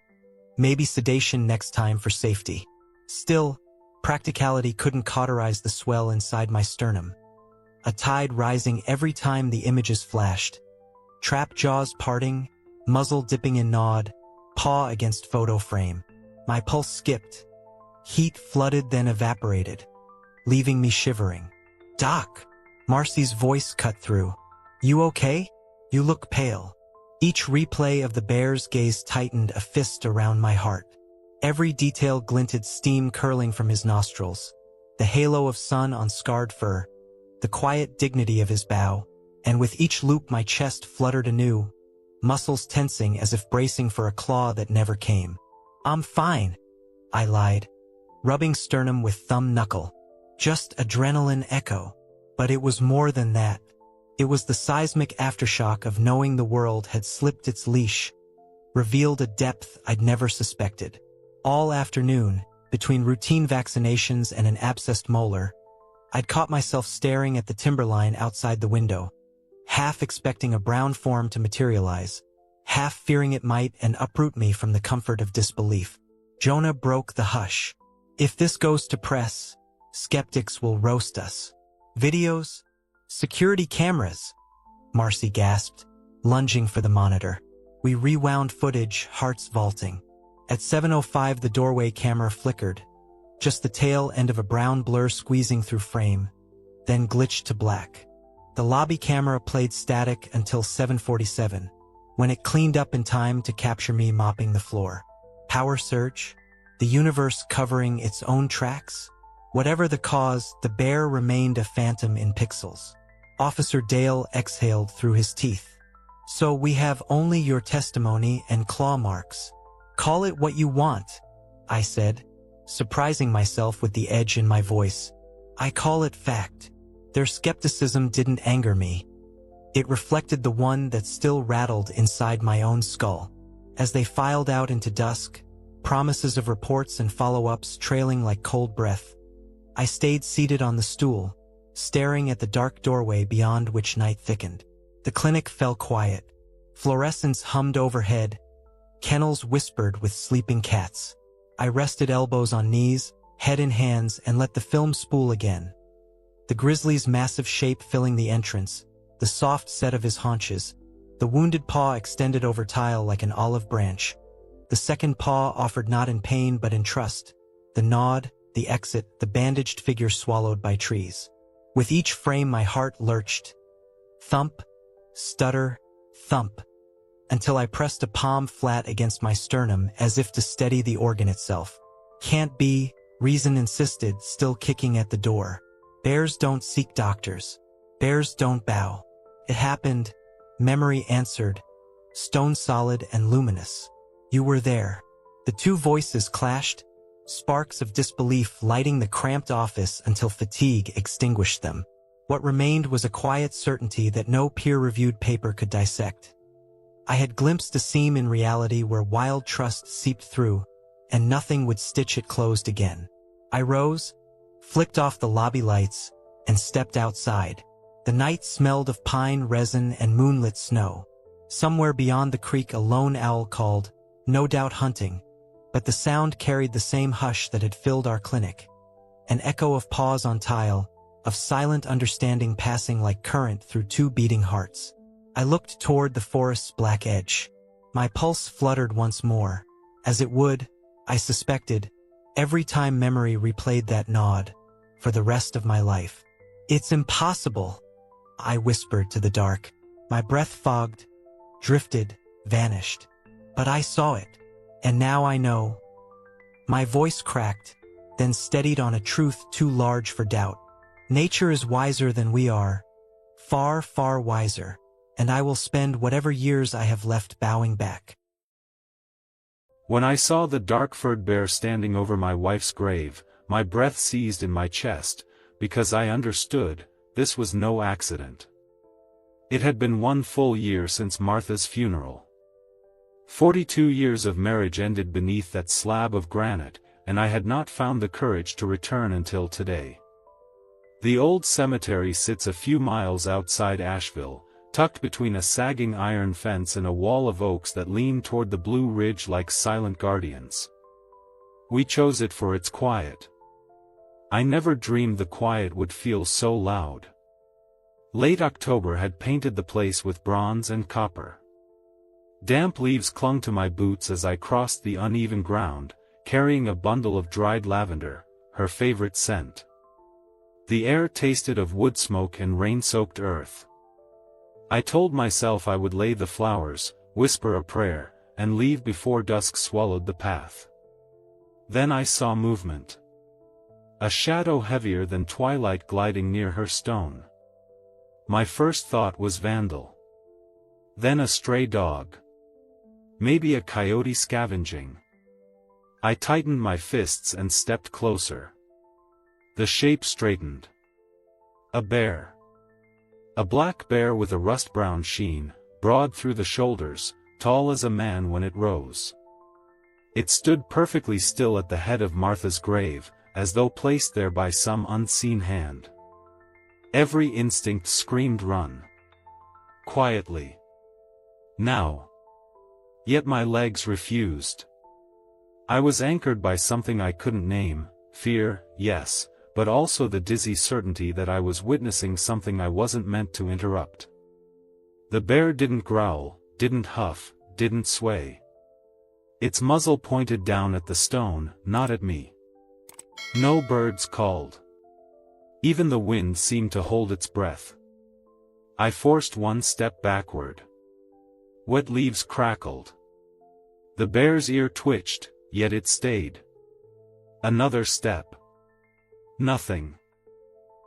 Maybe sedation next time for safety. Still, practicality couldn't cauterize the swell inside my sternum. A tide rising every time the images flashed. Trap jaws parting, muzzle dipping in nod, paw against photo frame. My pulse skipped. Heat flooded then evaporated, leaving me shivering. "Doc!" Marcy's voice cut through. "You okay? You look pale." Each replay of the bear's gaze tightened a fist around my heart. Every detail glinted, steam curling from his nostrils. The halo of sun on scarred fur, the quiet dignity of his bow, and with each loop my chest fluttered anew, muscles tensing as if bracing for a claw that never came. "I'm fine," I lied, rubbing sternum with thumb knuckle. "Just adrenaline echo." But it was more than that. It was the seismic aftershock of knowing the world had slipped its leash, revealed a depth I'd never suspected. All afternoon, between routine vaccinations and an abscessed molar, I'd caught myself staring at the timberline outside the window, half expecting a brown form to materialize, half fearing it might and uproot me from the comfort of disbelief. Jonah broke the hush. "If this goes to press, skeptics will roast us." "Videos? Security cameras?" Marcy gasped, lunging for the monitor. We rewound footage, hearts vaulting. At 7:05 the doorway camera flickered, just the tail end of a brown blur squeezing through frame, then glitched to black. The lobby camera played static until 7:47, when it cleaned up in time to capture me mopping the floor. Power surge? The universe covering its own tracks? Whatever the cause, the bear remained a phantom in pixels. Officer Dale exhaled through his teeth. "So we have only your testimony and claw marks. Call it what you want," I said, surprising myself with the edge in my voice. "I call it fact." Their skepticism didn't anger me. It reflected the one that still rattled inside my own skull. As they filed out into dusk, promises of reports and follow-ups trailing like cold breath, I stayed seated on the stool, staring at the dark doorway beyond which night thickened. The clinic fell quiet. Fluorescents hummed overhead. Kennels whispered with sleeping cats. I rested elbows on knees, head in hands, and let the film spool again. The grizzly's massive shape filling the entrance, the soft set of his haunches, the wounded paw extended over tile like an olive branch. The second paw offered not in pain but in trust. The nod, the exit, the bandaged figure swallowed by trees. With each frame my heart lurched. Thump, stutter, thump, until I pressed a palm flat against my sternum as if to steady the organ itself. "Can't be," reason insisted, still kicking at the door. "Bears don't seek doctors. Bears don't bow." It happened, memory answered, stone solid and luminous. "You were there." The two voices clashed, sparks of disbelief lighting the cramped office until fatigue extinguished them. What remained was a quiet certainty that no peer-reviewed paper could dissect. I had glimpsed a seam in reality where wild trust seeped through, and nothing would stitch it closed again. I rose, flicked off the lobby lights, and stepped outside. The night smelled of pine resin and moonlit snow. Somewhere beyond the creek a lone owl called, no doubt hunting, but the sound carried the same hush that had filled our clinic. An echo of paws on tile, of silent understanding passing like current through two beating hearts. I looked toward the forest's black edge. My pulse fluttered once more, as it would, I suspected, every time memory replayed that nod, for the rest of my life. "It's impossible," I whispered to the dark. My breath fogged, drifted, vanished. But I saw it, and now I know. My voice cracked, then steadied on a truth too large for doubt. Nature is wiser than we are, far, far wiser, and I will spend whatever years I have left bowing back. When I saw the dark-furred bear standing over my wife's grave, my breath seized in my chest, because I understood, this was no accident. It had been 1 full year since Martha's funeral. 42 years of marriage ended beneath that slab of granite, and I had not found the courage to return until today. The old cemetery sits a few miles outside Asheville, tucked between a sagging iron fence and a wall of oaks that lean toward the Blue Ridge like silent guardians. We chose it for its quiet. I never dreamed the quiet would feel so loud. Late October had painted the place with bronze and copper. Damp leaves clung to my boots as I crossed the uneven ground, carrying a bundle of dried lavender, her favorite scent. The air tasted of wood smoke and rain-soaked earth. I told myself I would lay the flowers, whisper a prayer, and leave before dusk swallowed the path. Then I saw movement. A shadow heavier than twilight gliding near her stone. My first thought was vandal. Then a stray dog. Maybe a coyote scavenging. I tightened my fists and stepped closer. The shape straightened. A bear. A black bear with a rust-brown sheen, broad through the shoulders, tall as a man when it rose. It stood perfectly still at the head of Martha's grave, as though placed there by some unseen hand. Every instinct screamed run. Quietly. Now. Yet my legs refused. I was anchored by something I couldn't name, fear, yes, but also the dizzy certainty that I was witnessing something I wasn't meant to interrupt. The bear didn't growl, didn't huff, didn't sway. Its muzzle pointed down at the stone, not at me. No birds called. Even the wind seemed to hold its breath. I forced one step backward. Wet leaves crackled. The bear's ear twitched, yet it stayed. Another step. Nothing.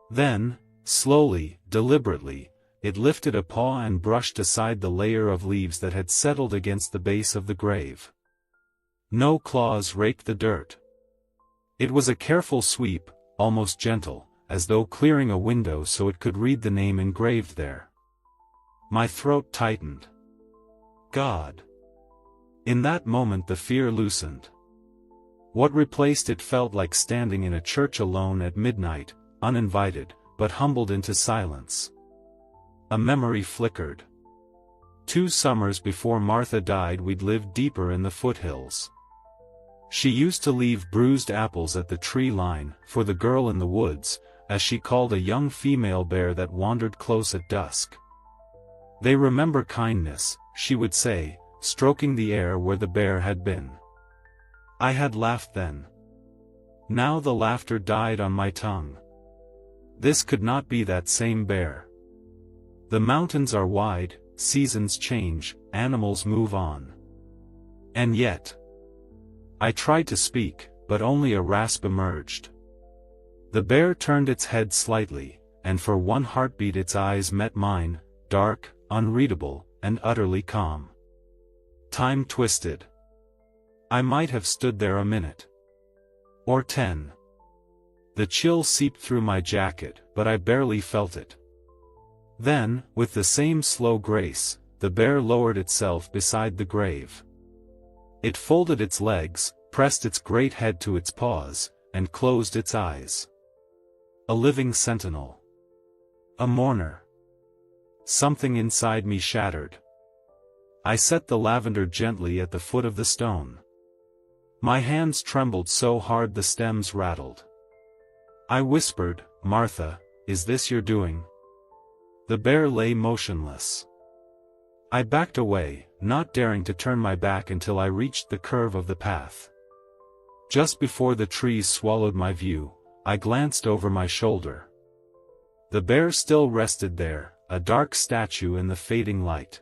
Then, slowly, deliberately, it lifted a paw and brushed aside the layer of leaves that had settled against the base of the grave. No claws raked the dirt. It was a careful sweep, almost gentle, as though clearing a window so it could read the name engraved there. My throat tightened. God. In that moment the fear loosened. What replaced it felt like standing in a church alone at midnight, uninvited, but humbled into silence. A memory flickered. 2 summers before Martha died we'd lived deeper in the foothills. She used to leave bruised apples at the tree line, for the girl in the woods, as she called a young female bear that wandered close at dusk. They remember kindness, she would say, stroking the air where the bear had been. I had laughed then. Now the laughter died on my tongue. This could not be that same bear. The mountains are wide, seasons change, animals move on. And yet. I tried to speak, but only a rasp emerged. The bear turned its head slightly, and for one heartbeat its eyes met mine, dark, unreadable, and utterly calm. Time twisted. I might have stood there a minute. Or 10. The chill seeped through my jacket, but I barely felt it. Then, with the same slow grace, the bear lowered itself beside the grave. It folded its legs, pressed its great head to its paws, and closed its eyes. A living sentinel. A mourner. Something inside me shattered. I set the lavender gently at the foot of the stone. My hands trembled so hard the stems rattled. I whispered, "Martha, is this your doing?" The bear lay motionless. I backed away, not daring to turn my back until I reached the curve of the path. Just before the trees swallowed my view, I glanced over my shoulder. The bear still rested there, a dark statue in the fading light.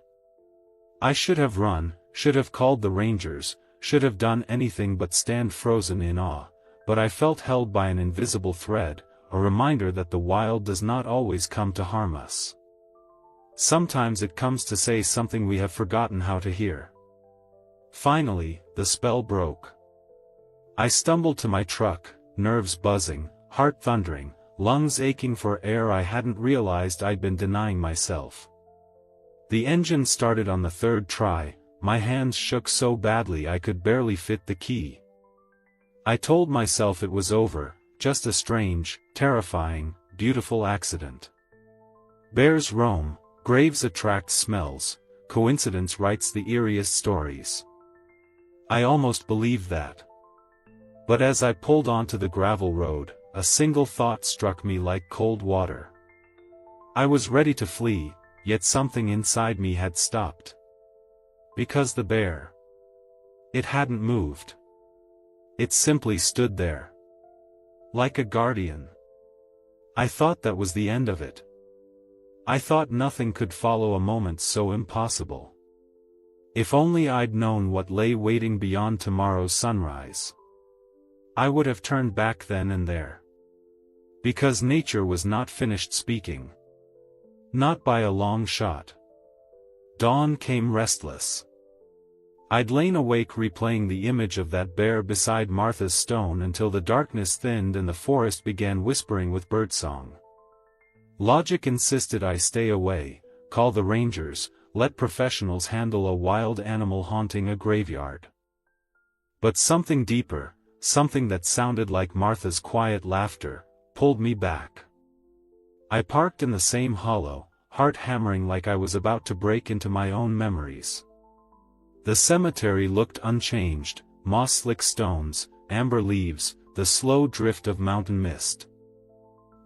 I should have run, should have called the rangers, should have done anything but stand frozen in awe, but I felt held by an invisible thread, a reminder that the wild does not always come to harm us. Sometimes it comes to say something we have forgotten how to hear. Finally, the spell broke. I stumbled to my truck, nerves buzzing, heart thundering, lungs aching for air I hadn't realized I'd been denying myself. The engine started on the 3rd try, my hands shook so badly I could barely fit the key. I told myself it was over, just a strange, terrifying, beautiful accident. Bears roam, graves attract smells, coincidence writes the eeriest stories. I almost believed that. But as I pulled onto the gravel road, a single thought struck me like cold water. I was ready to flee, yet something inside me had stopped. Because the bear. It hadn't moved. It simply stood there. Like a guardian. I thought that was the end of it. I thought nothing could follow a moment so impossible. If only I'd known what lay waiting beyond tomorrow's sunrise. I would have turned back then and there. Because nature was not finished speaking. Not by a long shot. Dawn came restless. I'd lain awake replaying the image of that bear beside Martha's stone until the darkness thinned and the forest began whispering with birdsong. Logic insisted I stay away, call the rangers, let professionals handle a wild animal haunting a graveyard. But something deeper, something that sounded like Martha's quiet laughter, pulled me back. I parked in the same hollow, heart hammering like I was about to break into my own memories. The cemetery looked unchanged, moss-slick stones, amber leaves, the slow drift of mountain mist.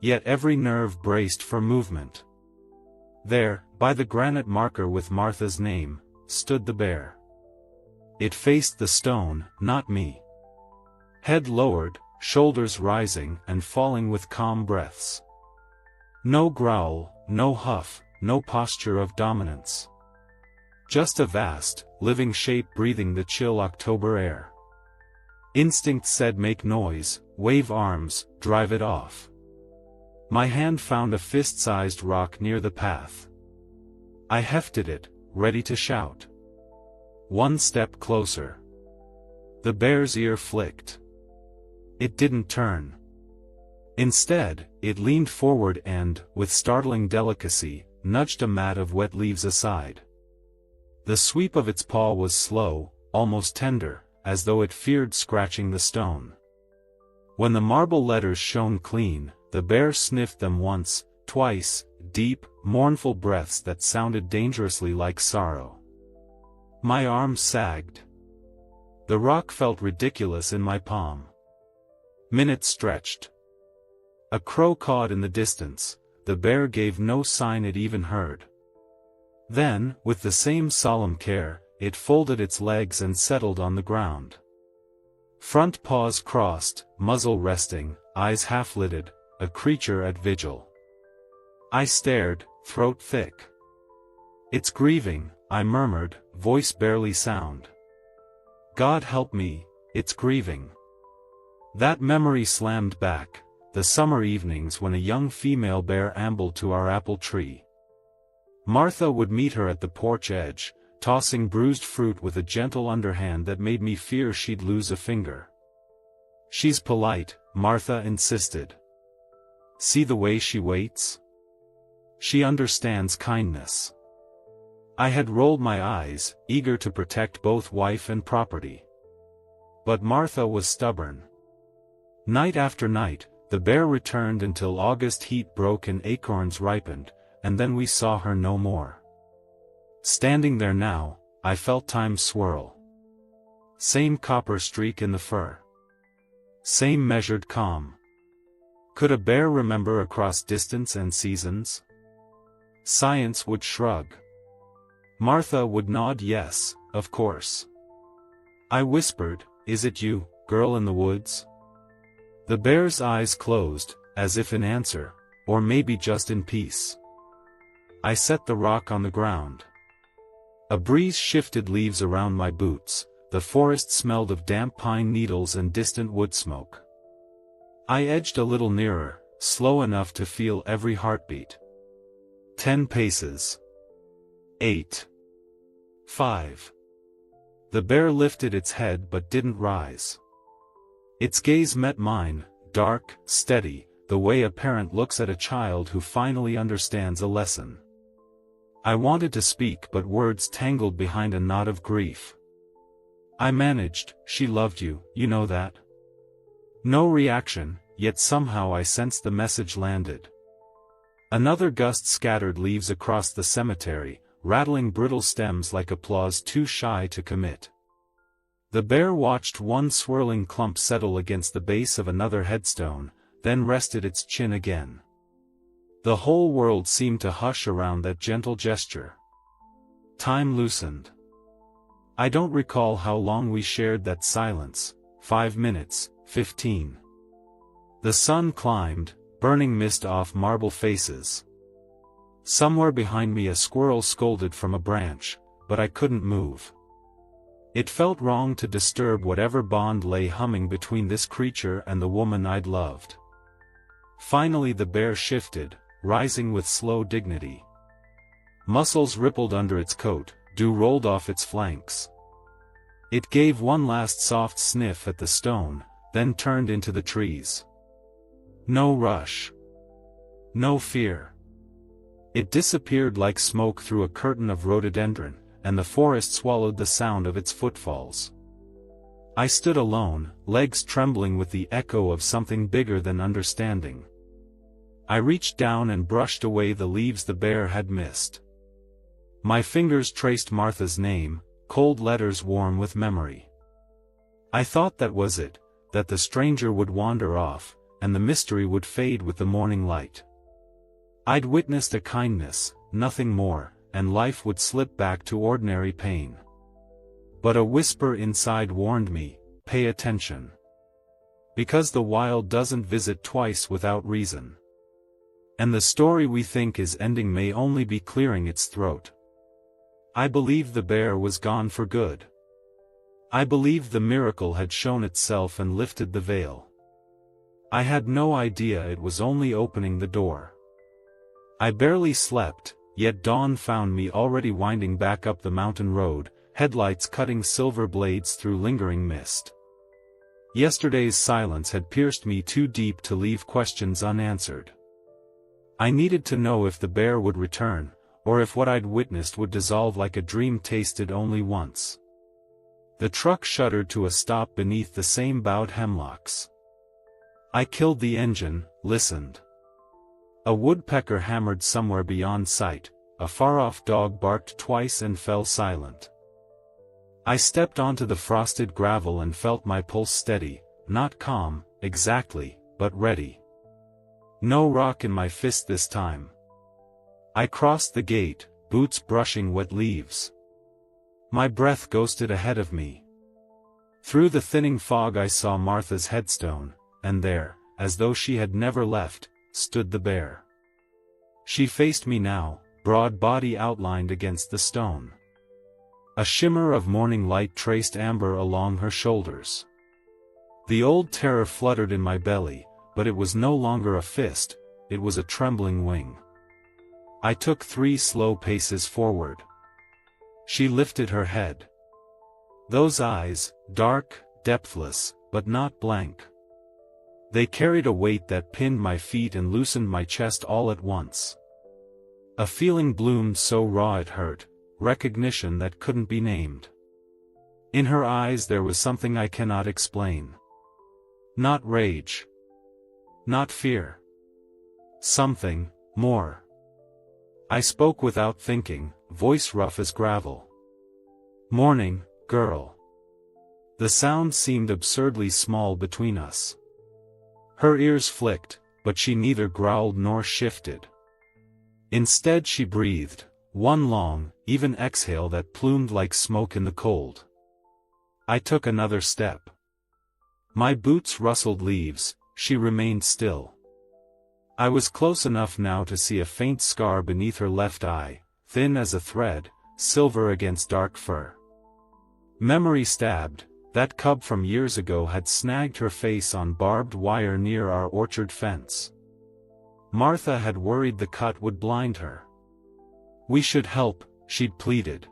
Yet every nerve braced for movement. There, by the granite marker with Martha's name, stood the bear. It faced the stone, not me. Head lowered, shoulders rising and falling with calm breaths. No growl, no huff, no posture of dominance. Just a vast, living shape breathing the chill October air. Instinct said make noise, wave arms, drive it off. My hand found a fist-sized rock near the path. I hefted it, ready to shout. One step closer. The bear's ear flicked. It didn't turn. Instead, it leaned forward and, with startling delicacy, nudged a mat of wet leaves aside. The sweep of its paw was slow, almost tender, as though it feared scratching the stone. When the marble letters shone clean, the bear sniffed them once, twice, deep, mournful breaths that sounded dangerously like sorrow. My arm sagged. The rock felt ridiculous in my palm. Minutes stretched. A crow cawed in the distance, the bear gave no sign it even heard. Then, with the same solemn care, it folded its legs and settled on the ground. Front paws crossed, muzzle resting, eyes half-lidded, a creature at vigil. I stared, throat thick. It's grieving, I murmured, voice barely sound. God help me, it's grieving. That memory slammed back, the summer evenings when a young female bear ambled to our apple tree. Martha would meet her at the porch edge, tossing bruised fruit with a gentle underhand that made me fear she'd lose a finger. She's polite, Martha insisted. See the way she waits? She understands kindness. I had rolled my eyes, eager to protect both wife and property. But Martha was stubborn. Night after night, the bear returned until August heat broke and acorns ripened, and then we saw her no more. Standing there now, I felt time swirl. Same copper streak in the fur. Same measured calm. Could a bear remember across distance and seasons? Science would shrug. Martha would nod yes, of course. I whispered, is it you, girl in the woods? The bear's eyes closed, as if in answer, or maybe just in peace. I set the rock on the ground. A breeze shifted leaves around my boots, the forest smelled of damp pine needles and distant wood smoke. I edged a little nearer, slow enough to feel every heartbeat. 10 paces. 8. 5. The bear lifted its head but didn't rise. Its gaze met mine, dark, steady, the way a parent looks at a child who finally understands a lesson. I wanted to speak but words tangled behind a knot of grief. I managed, she loved you, you know that? No reaction, yet somehow I sensed the message landed. Another gust scattered leaves across the cemetery, rattling brittle stems like applause too shy to commit. The bear watched one swirling clump settle against the base of another headstone, then rested its chin again. The whole world seemed to hush around that gentle gesture. Time loosened. I don't recall how long we shared that silence, 5 minutes, 15. The sun climbed, burning mist off marble faces. Somewhere behind me a squirrel scolded from a branch, but I couldn't move. It felt wrong to disturb whatever bond lay humming between this creature and the woman I'd loved. Finally the bear shifted, rising with slow dignity. Muscles rippled under its coat, dew rolled off its flanks. It gave one last soft sniff at the stone, then turned into the trees. No rush. No fear. It disappeared like smoke through a curtain of rhododendron, and the forest swallowed the sound of its footfalls. I stood alone, legs trembling with the echo of something bigger than understanding. I reached down and brushed away the leaves the bear had missed. My fingers traced Martha's name, cold letters warm with memory. I thought that was it, that the stranger would wander off, and the mystery would fade with the morning light. I'd witnessed a kindness, nothing more, and life would slip back to ordinary pain. But a whisper inside warned me, pay attention. Because the wild doesn't visit twice without reason. And the story we think is ending may only be clearing its throat. I believed the bear was gone for good. I believed the miracle had shown itself and lifted the veil. I had no idea it was only opening the door. I barely slept, yet dawn found me already winding back up the mountain road, headlights cutting silver blades through lingering mist. Yesterday's silence had pierced me too deep to leave questions unanswered. I needed to know if the bear would return, or if what I'd witnessed would dissolve like a dream tasted only once. The truck shuddered to a stop beneath the same bowed hemlocks. I killed the engine, listened. A woodpecker hammered somewhere beyond sight, a far-off dog barked twice and fell silent. I stepped onto the frosted gravel and felt my pulse steady, not calm, exactly, but ready. No rock in my fist this time. I crossed the gate, boots brushing wet leaves. My breath ghosted ahead of me. Through the thinning fog I saw Martha's headstone, and there, as though she had never left, stood the bear. She faced me now, broad body outlined against the stone. A shimmer of morning light traced amber along her shoulders. The old terror fluttered in my belly, but it was no longer a fist, it was a trembling wing. I took 3 slow paces forward. She lifted her head. Those eyes, dark, depthless, but not blank. They carried a weight that pinned my feet and loosened my chest all at once. A feeling bloomed so raw it hurt, recognition that couldn't be named. In her eyes there was something I cannot explain. Not rage. Not fear. Something more. I spoke without thinking, voice rough as gravel. Morning, girl. The sound seemed absurdly small between us. Her ears flicked, but she neither growled nor shifted. Instead she breathed, one long, even exhale that plumed like smoke in the cold. I took another step. My boots rustled leaves, she remained still. I was close enough now to see a faint scar beneath her left eye, thin as a thread, silver against dark fur. Memory stabbed. That cub from years ago had snagged her face on barbed wire near our orchard fence. Martha had worried the cut would blind her. We should help, she'd pleaded.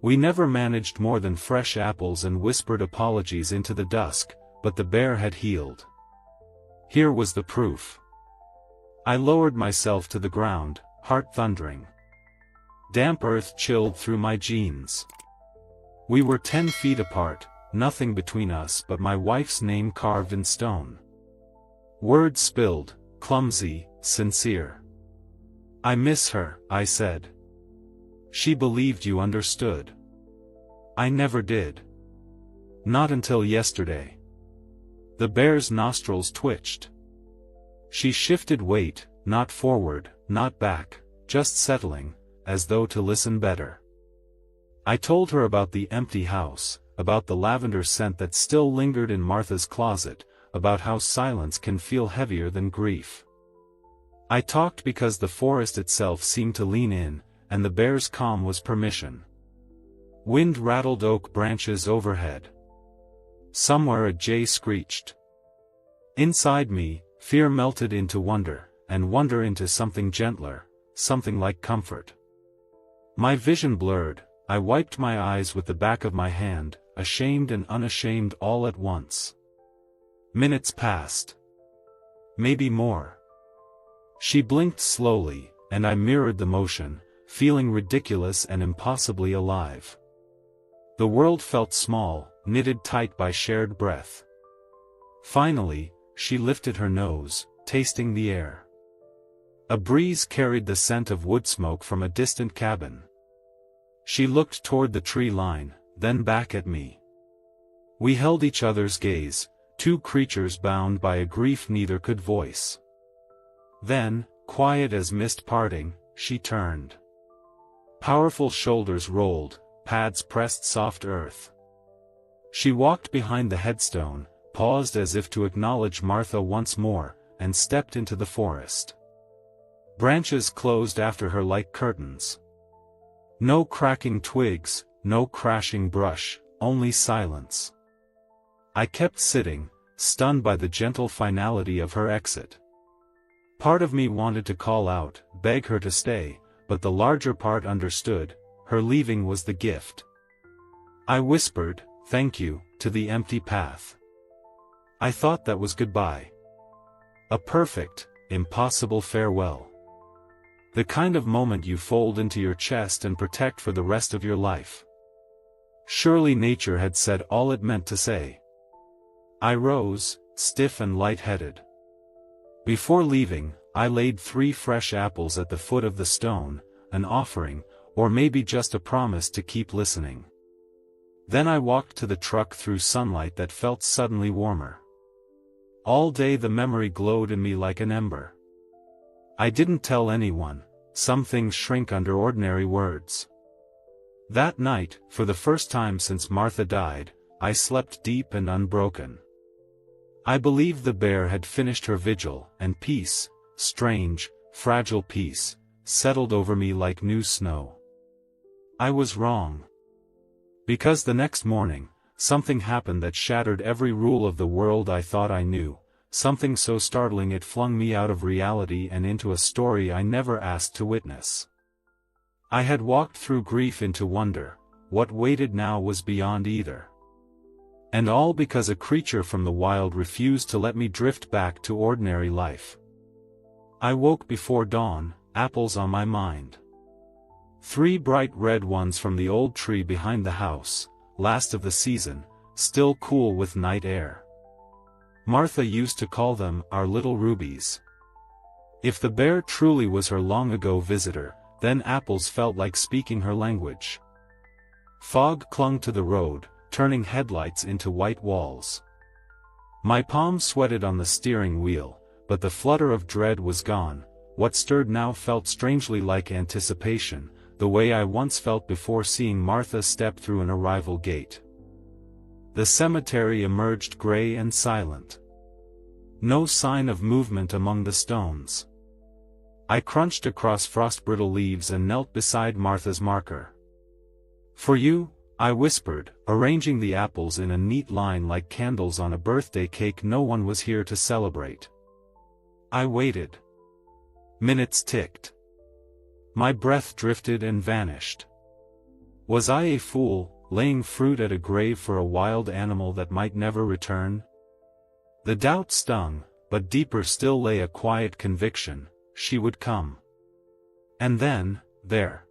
We never managed more than fresh apples and whispered apologies into the dusk, but the bear had healed. Here was the proof. I lowered myself to the ground, heart thundering. Damp earth chilled through my jeans. We were 10 feet apart, nothing between us but my wife's name carved in stone. Words spilled, clumsy, sincere. I miss her, I said. She believed you understood. I never did. Not until yesterday. The bear's nostrils twitched. She shifted weight, not forward, not back, just settling, as though to listen better. I told her about the empty house, about the lavender scent that still lingered in Martha's closet, about how silence can feel heavier than grief. I talked because the forest itself seemed to lean in, and the bear's calm was permission. Wind rattled oak branches overhead. Somewhere a jay screeched. Inside me, fear melted into wonder, and wonder into something gentler, something like comfort. My vision blurred, I wiped my eyes with the back of my hand, ashamed and unashamed all at once. Minutes passed. Maybe more. She blinked slowly, and I mirrored the motion, feeling ridiculous and impossibly alive. The world felt small, knitted tight by shared breath. Finally, she lifted her nose, tasting the air. A breeze carried the scent of wood smoke from a distant cabin. She looked toward the tree line, then back at me. We held each other's gaze, two creatures bound by a grief neither could voice. Then, quiet as mist parting, she turned. Powerful shoulders rolled, pads pressed soft earth. She walked behind the headstone, paused as if to acknowledge Martha once more, and stepped into the forest. Branches closed after her like curtains. No cracking twigs, no crashing brush, only silence. I kept sitting, stunned by the gentle finality of her exit. Part of me wanted to call out, beg her to stay, but the larger part understood, her leaving was the gift. I whispered, "Thank you," to the empty path. I thought that was goodbye. A perfect, impossible farewell. The kind of moment you fold into your chest and protect for the rest of your life. Surely nature had said all it meant to say. I rose, stiff and light-headed. Before leaving, I laid 3 fresh apples at the foot of the stone, an offering, or maybe just a promise to keep listening. Then I walked to the truck through sunlight that felt suddenly warmer. All day the memory glowed in me like an ember. I didn't tell anyone, some things shrink under ordinary words. That night, for the first time since Martha died, I slept deep and unbroken. I believed the bear had finished her vigil, and peace, strange, fragile peace, settled over me like new snow. I was wrong. Because the next morning, something happened that shattered every rule of the world I thought I knew, something so startling it flung me out of reality and into a story I never asked to witness. I had walked through grief into wonder, what waited now was beyond either. And all because a creature from the wild refused to let me drift back to ordinary life. I woke before dawn, apples on my mind. 3 bright red ones from the old tree behind the house, last of the season, still cool with night air. Martha used to call them our little rubies. If the bear truly was her long-ago visitor, then apples felt like speaking her language. Fog clung to the road, turning headlights into white walls. My palms sweated on the steering wheel, but the flutter of dread was gone. What stirred now felt strangely like anticipation, the way I once felt before seeing Martha step through an arrival gate. The cemetery emerged gray and silent. No sign of movement among the stones. I crunched across frost-brittle leaves and knelt beside Martha's marker. "For you," I whispered, arranging the apples in a neat line like candles on a birthday cake no one was here to celebrate. I waited. Minutes ticked. My breath drifted and vanished. Was I a fool, laying fruit at a grave for a wild animal that might never return? The doubt stung, but deeper still lay a quiet conviction, she would come. And then, there.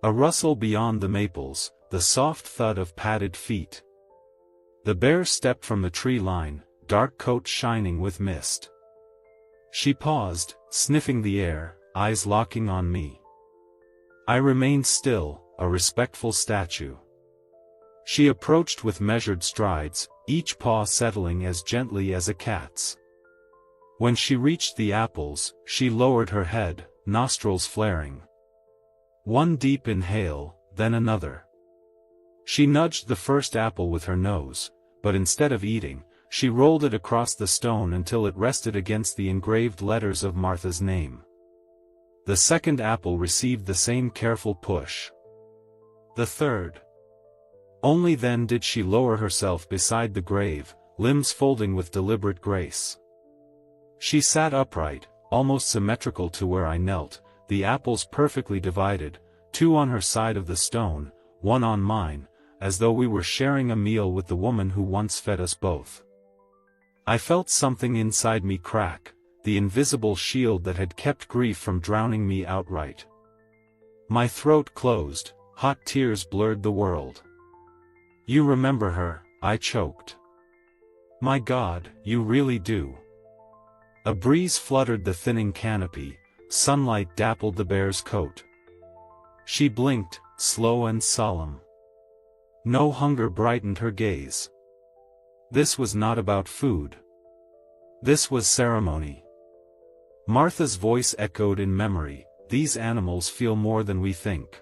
A rustle beyond the maples, the soft thud of padded feet. The bear stepped from the tree line, dark coat shining with mist. She paused, sniffing the air, eyes locking on me. I remained still, a respectful statue. She approached with measured strides, each paw settling as gently as a cat's. When she reached the apples, she lowered her head, nostrils flaring. One deep inhale, then another. She nudged the first apple with her nose, but instead of eating, she rolled it across the stone until it rested against the engraved letters of Martha's name. The second apple received the same careful push. The third. Only then did she lower herself beside the grave, limbs folding with deliberate grace. She sat upright, almost symmetrical to where I knelt, the apples perfectly divided, 2 on her side of the stone, 1 on mine, as though we were sharing a meal with the woman who once fed us both. I felt something inside me crack, the invisible shield that had kept grief from drowning me outright. My throat closed, hot tears blurred the world. "You remember her," I choked. "My God, you really do." A breeze fluttered the thinning canopy, sunlight dappled the bear's coat. She blinked, slow and solemn. No hunger brightened her gaze. This was not about food. This was ceremony. Martha's voice echoed in memory, "These animals feel more than we think."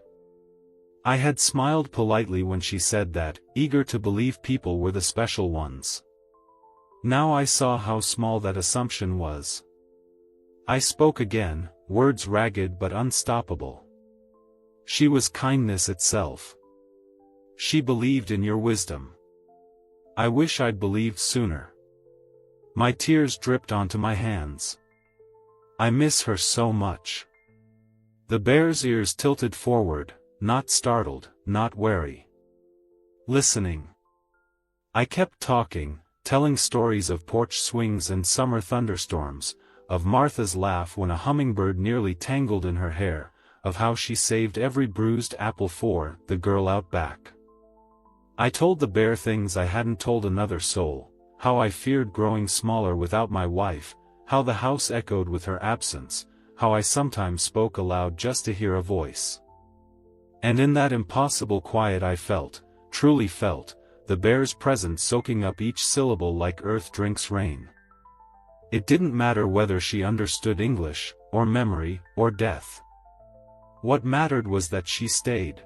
I had smiled politely when she said that, eager to believe people were the special ones. Now I saw how small that assumption was. I spoke again, words ragged but unstoppable. "She was kindness itself. She believed in your wisdom. I wish I'd believed sooner." My tears dripped onto my hands. I miss her so much. The bear's ears tilted forward, not startled, not wary. Listening. I kept talking, telling stories of porch swings and summer thunderstorms, of Martha's laugh when a hummingbird nearly tangled in her hair, of how she saved every bruised apple for the girl out back. I told the bear things I hadn't told another soul, how I feared growing smaller without my wife, how the house echoed with her absence, how I sometimes spoke aloud just to hear a voice. And in that impossible quiet I felt, truly felt, the bear's presence soaking up each syllable like earth drinks rain. It didn't matter whether she understood English, or memory, or death. What mattered was that she stayed.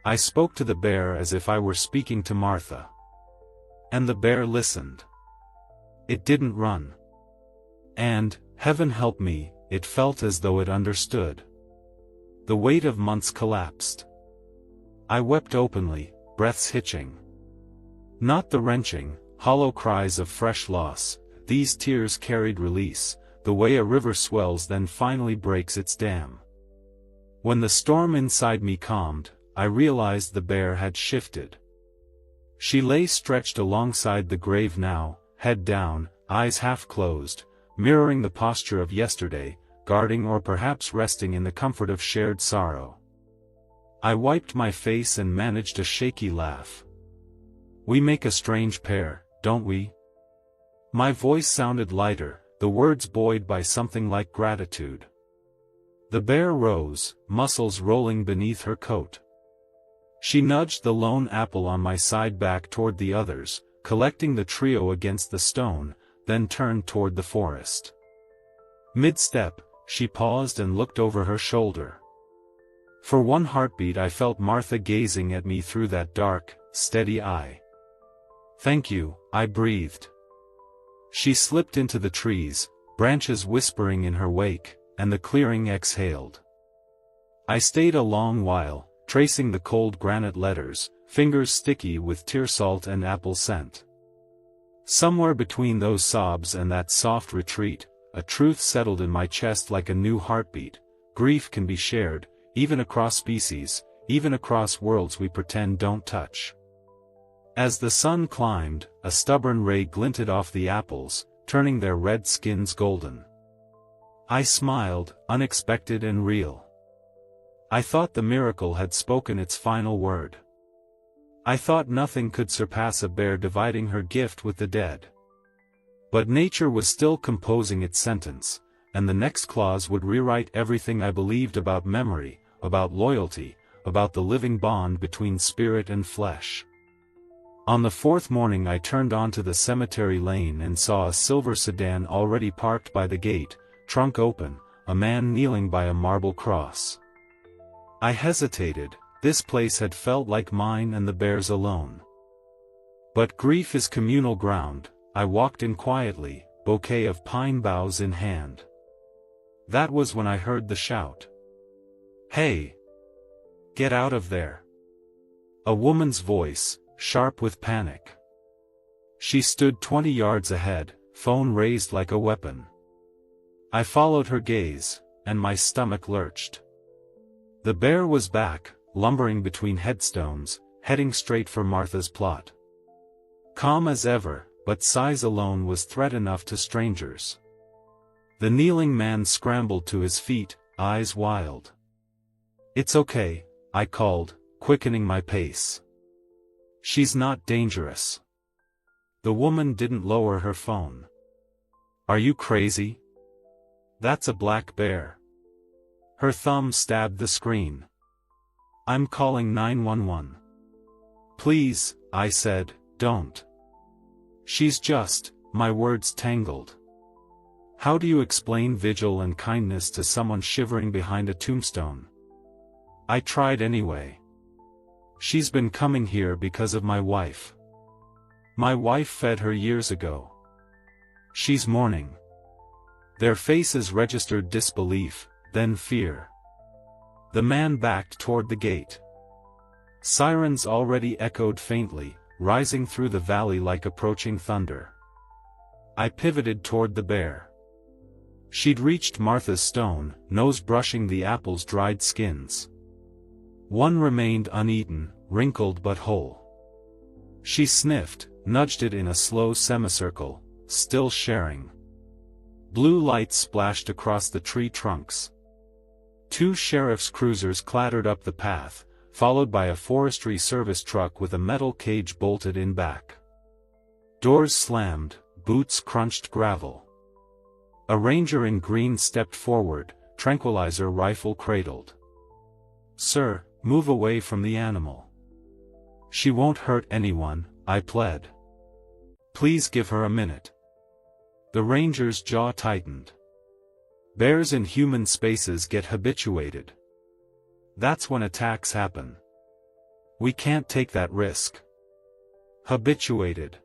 I spoke to the bear as if I were speaking to Martha. And the bear listened. It didn't run. And, heaven help me, it felt as though it understood. The weight of months collapsed. I wept openly, breaths hitching. Not the wrenching, hollow cries of fresh loss, these tears carried release, the way a river swells then finally breaks its dam. When the storm inside me calmed, I realized the bear had shifted. She lay stretched alongside the grave now, head down, eyes half closed, mirroring the posture of yesterday, guarding or perhaps resting in the comfort of shared sorrow. I wiped my face and managed a shaky laugh. "We make a strange pair, don't we?" My voice sounded lighter, the words buoyed by something like gratitude. The bear rose, muscles rolling beneath her coat. She nudged the lone apple on my side back toward the others, collecting the trio against the stone, then turned toward the forest. Mid-step, she paused and looked over her shoulder. For one heartbeat I felt Martha gazing at me through that dark, steady eye. "Thank you," I breathed. She slipped into the trees, branches whispering in her wake, and the clearing exhaled. I stayed a long while, tracing the cold granite letters, fingers sticky with tear salt and apple scent. Somewhere between those sobs and that soft retreat, a truth settled in my chest like a new heartbeat. Grief can be shared, even across species, even across worlds we pretend don't touch. As the sun climbed, a stubborn ray glinted off the apples, turning their red skins golden. I smiled, unexpected and real. I thought the miracle had spoken its final word. I thought nothing could surpass a bear dividing her gift with the dead. But nature was still composing its sentence, and the next clause would rewrite everything I believed about memory, about loyalty, about the living bond between spirit and flesh. On the fourth morning I turned onto the cemetery lane and saw a silver sedan already parked by the gate, trunk open, a man kneeling by a marble cross. I hesitated. This place had felt like mine and the bear's alone. But grief is communal ground. I walked in quietly, bouquet of pine boughs in hand. That was when I heard the shout. "Hey! Get out of there!" A woman's voice, sharp with panic. She stood 20 yards ahead, phone raised like a weapon. I followed her gaze, and my stomach lurched. The bear was back, lumbering between headstones, heading straight for Martha's plot. Calm as ever, but size alone was threat enough to strangers. The kneeling man scrambled to his feet, eyes wild. "It's okay," I called, quickening my pace. "She's not dangerous." The woman didn't lower her phone. "Are you crazy? That's a black bear." Her thumb stabbed the screen. "I'm calling 911. "Please," I said, "don't." "She's just," my words tangled. How do you explain vigil and kindness to someone shivering behind a tombstone? I tried anyway. "She's been coming here because of my wife. My wife fed her years ago. She's mourning." Their faces registered disbelief, then fear. The man backed toward the gate. Sirens already echoed faintly, rising through the valley like approaching thunder. I pivoted toward the bear. She'd reached Martha's stone, nose brushing the apple's dried skins. One remained uneaten, wrinkled but whole. She sniffed, nudged it in a slow semicircle, still sharing. Blue lights splashed across the tree trunks. 2 sheriff's cruisers clattered up the path, followed by a forestry service truck with a metal cage bolted in back. Doors slammed, boots crunched gravel. A ranger in green stepped forward, tranquilizer rifle cradled. "Sir, move away from the animal. She won't hurt anyone," I pled. "Please give her a minute." The ranger's jaw tightened. Bears in human spaces get habituated. That's when attacks happen. We can't take that risk. Habituated.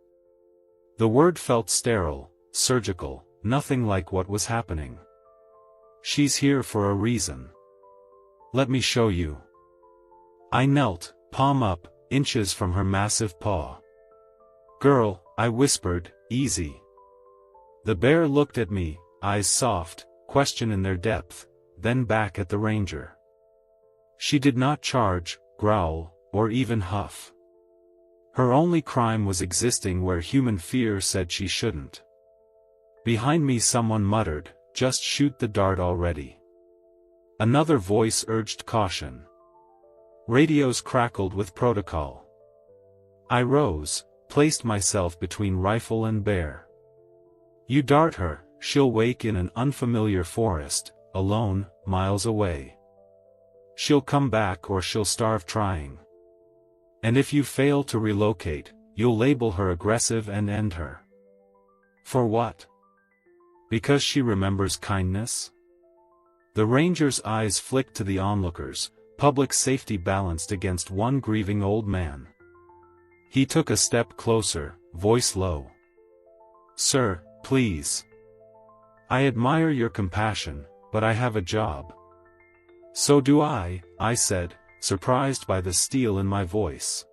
The word felt sterile, surgical, nothing like what was happening. "She's here for a reason. Let me show you." I knelt, palm up, inches from her massive paw. "Girl," I whispered, "easy." The bear looked at me, eyes soft, question in their depth, then back at the ranger. She did not charge, growl, or even huff. Her only crime was existing where human fear said she shouldn't. Behind me someone muttered, "Just shoot the dart already." Another voice urged caution. Radios crackled with protocol. I rose, placed myself between rifle and bear. "You dart her, she'll wake in an unfamiliar forest, alone, miles away. She'll come back or she'll starve trying. And if you fail to relocate, you'll label her aggressive and end her. For what? Because she remembers kindness?" The ranger's eyes flicked to the onlookers, public safety balanced against one grieving old man. He took a step closer, voice low. "Sir, please. I admire your compassion, but I have a job." "So do I," I said, surprised by the steel in my voice.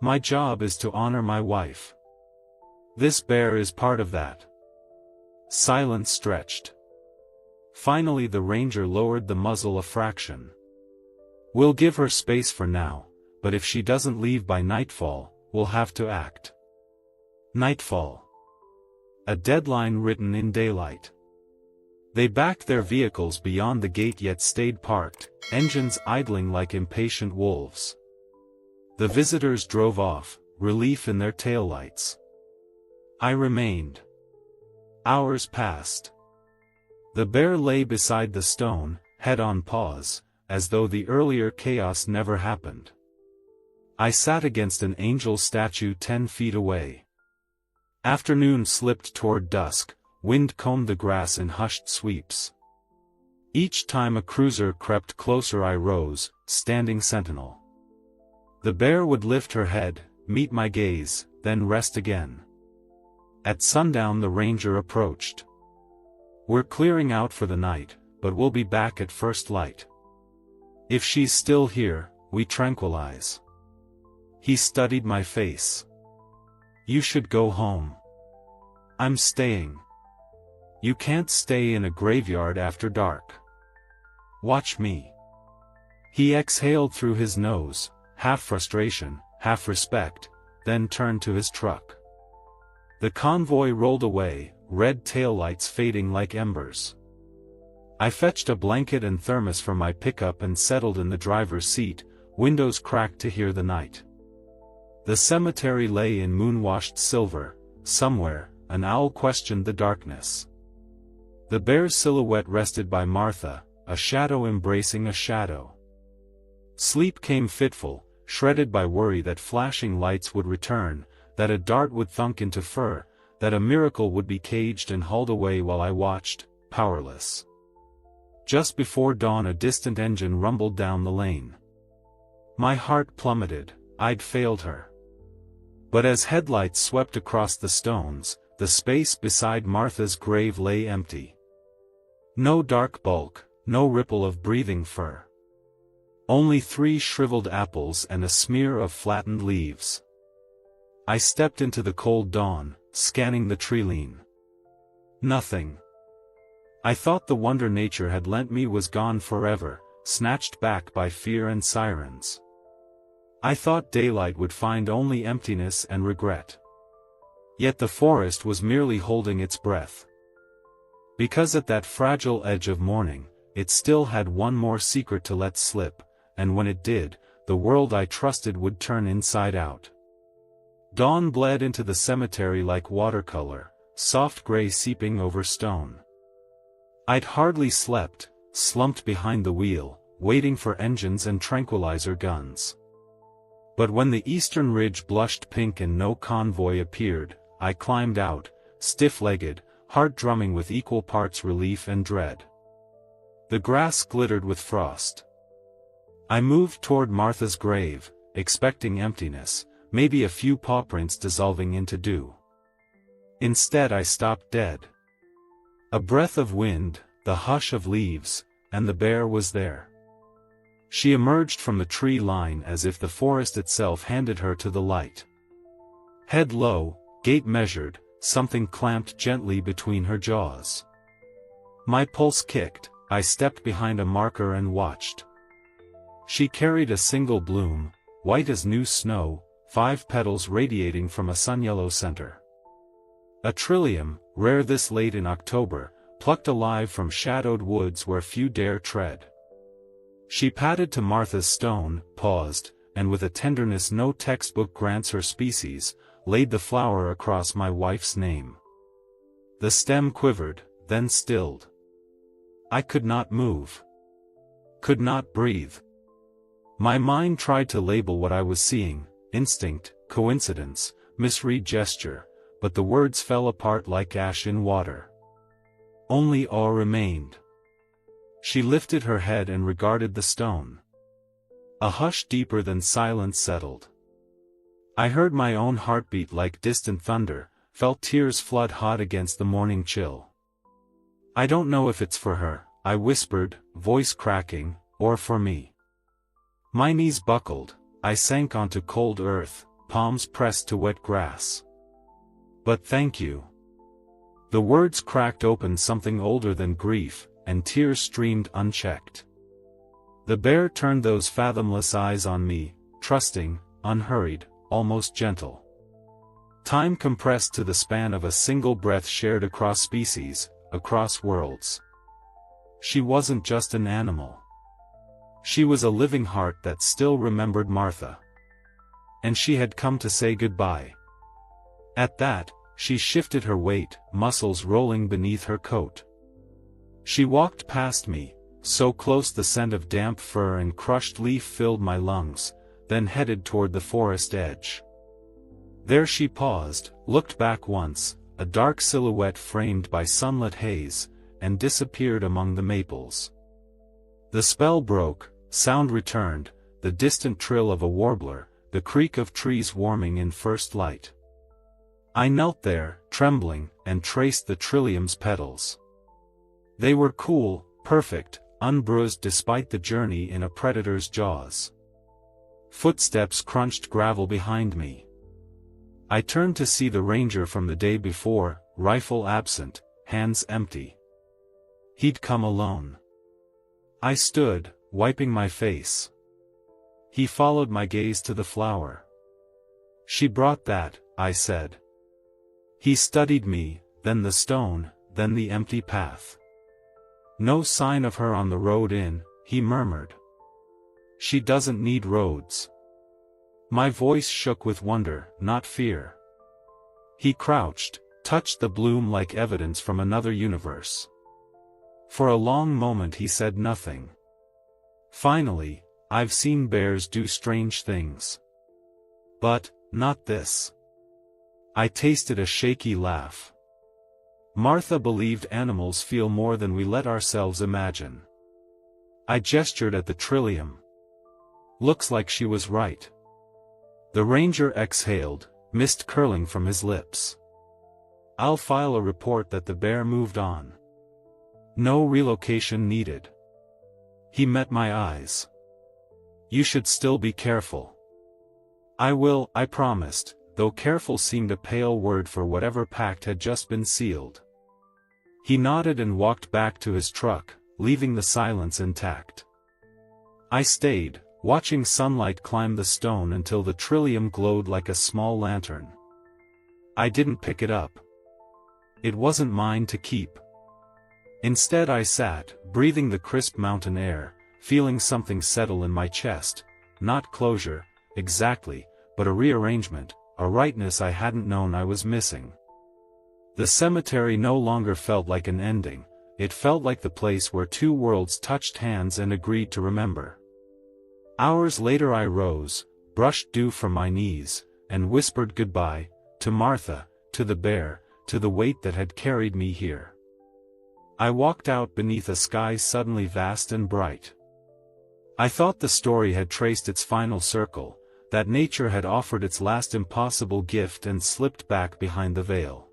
"My job is to honor my wife. This bear is part of that." Silence stretched. Finally the ranger lowered the muzzle a fraction. "We'll give her space for now, but if she doesn't leave by nightfall, we'll have to act." Nightfall. A deadline written in daylight. They backed their vehicles beyond the gate yet stayed parked, engines idling like impatient wolves. The visitors drove off, relief in their taillights. I remained. Hours passed. The bear lay beside the stone, head on paws, as though the earlier chaos never happened. I sat against an angel statue 10 feet away. Afternoon slipped toward dusk, wind combed the grass in hushed sweeps. Each time a cruiser crept closer I rose, standing sentinel. The bear would lift her head, meet my gaze, then rest again. At sundown the ranger approached. "We're clearing out for the night, but we'll be back at first light. If she's still here, we tranquilize." He studied my face. "You should go home." "I'm staying." "You can't stay in a graveyard after dark. Watch me." He exhaled through his nose, half frustration, half respect, then turned to his truck. The convoy rolled away, red taillights fading like embers. I fetched a blanket and thermos from my pickup and settled in the driver's seat, windows cracked to hear the night. The cemetery lay in moon-washed silver. Somewhere, an owl questioned the darkness. The bear's silhouette rested by Martha, a shadow embracing a shadow. Sleep came fitful, shredded by worry that flashing lights would return, that a dart would thunk into fur, that a miracle would be caged and hauled away while I watched, powerless. Just before dawn a distant engine rumbled down the lane. My heart plummeted, I'd failed her. But as headlights swept across the stones, the space beside Martha's grave lay empty. No dark bulk, no ripple of breathing fur. Only 3 shriveled apples and a smear of flattened leaves. I stepped into the cold dawn, scanning the tree-line. Nothing. I thought the wonder nature had lent me was gone forever, snatched back by fear and sirens. I thought daylight would find only emptiness and regret. Yet the forest was merely holding its breath. Because at that fragile edge of morning, it still had one more secret to let slip, and when it did, the world I trusted would turn inside out. Dawn bled into the cemetery like watercolor, soft gray seeping over stone. I'd hardly slept, slumped behind the wheel, waiting for engines and tranquilizer guns. But when the eastern ridge blushed pink and no convoy appeared, I climbed out, stiff-legged, heart drumming with equal parts relief and dread. The grass glittered with frost. I moved toward Martha's grave, expecting emptiness, maybe a few pawprints dissolving into dew. Instead I stopped dead. A breath of wind, the hush of leaves, and the bear was there. She emerged from the tree line as if the forest itself handed her to the light. Head low, gait measured, something clamped gently between her jaws. My pulse kicked, I stepped behind a marker and watched. She carried a single bloom, white as new snow, 5 petals radiating from a sun-yellow center. A trillium, rare this late in October, plucked alive from shadowed woods where few dare tread. She padded to Martha's stone, paused, and with a tenderness no textbook grants her species, laid the flower across my wife's name. The stem quivered, then stilled. I could not move. Could not breathe. My mind tried to label what I was seeing, instinct, coincidence, misread gesture, but the words fell apart like ash in water. Only awe remained. She lifted her head and regarded the stone. A hush deeper than silence settled. I heard my own heartbeat like distant thunder, felt tears flood hot against the morning chill. I don't know if it's for her, I whispered, voice cracking, or for me. My knees buckled, I sank onto cold earth, palms pressed to wet grass. But thank you. The words cracked open something older than grief, and tears streamed unchecked. The bear turned those fathomless eyes on me, trusting, unhurried, almost gentle. Time compressed to the span of a single breath shared across species, across worlds. She wasn't just an animal. She was a living heart that still remembered Martha. And she had come to say goodbye. At that, she shifted her weight, muscles rolling beneath her coat. She walked past me, so close the scent of damp fur and crushed leaf filled my lungs, then headed toward the forest edge. There she paused, looked back once, a dark silhouette framed by sunlit haze, and disappeared among the maples. The spell broke, sound returned, the distant trill of a warbler, the creak of trees warming in first light. I knelt there, trembling, and traced the trillium's petals. They were cool, perfect, unbruised despite the journey in a predator's jaws. Footsteps crunched gravel behind me. I turned to see the ranger from the day before, rifle absent, hands empty. He'd come alone. I stood, wiping my face. He followed my gaze to the flower. "She brought that," I said. He studied me, then the stone, then the empty path. "No sign of her on the road in," he murmured. "She doesn't need roads." My voice shook with wonder, not fear. He crouched, touched the bloom like evidence from another universe. For a long moment he said nothing. Finally, "I've seen bears do strange things. But, not this." I tasted a shaky laugh. Martha believed animals feel more than we let ourselves imagine. I gestured at the trillium. Looks like she was right. The ranger exhaled, mist curling from his lips. "I'll file a report that the bear moved on. No relocation needed." He met my eyes. "You should still be careful." "I will," I promised, though careful seemed a pale word for whatever pact had just been sealed. He nodded and walked back to his truck, leaving the silence intact. I stayed, watching sunlight climb the stone until the trillium glowed like a small lantern. I didn't pick it up. It wasn't mine to keep. Instead I sat, breathing the crisp mountain air, feeling something settle in my chest, not closure, exactly, but a rearrangement, a rightness I hadn't known I was missing. The cemetery no longer felt like an ending, it felt like the place where two worlds touched hands and agreed to remember. Hours later I rose, brushed dew from my knees, and whispered goodbye, to Martha, to the bear, to the weight that had carried me here. I walked out beneath a sky suddenly vast and bright. I thought the story had traced its final circle, that nature had offered its last impossible gift and slipped back behind the veil.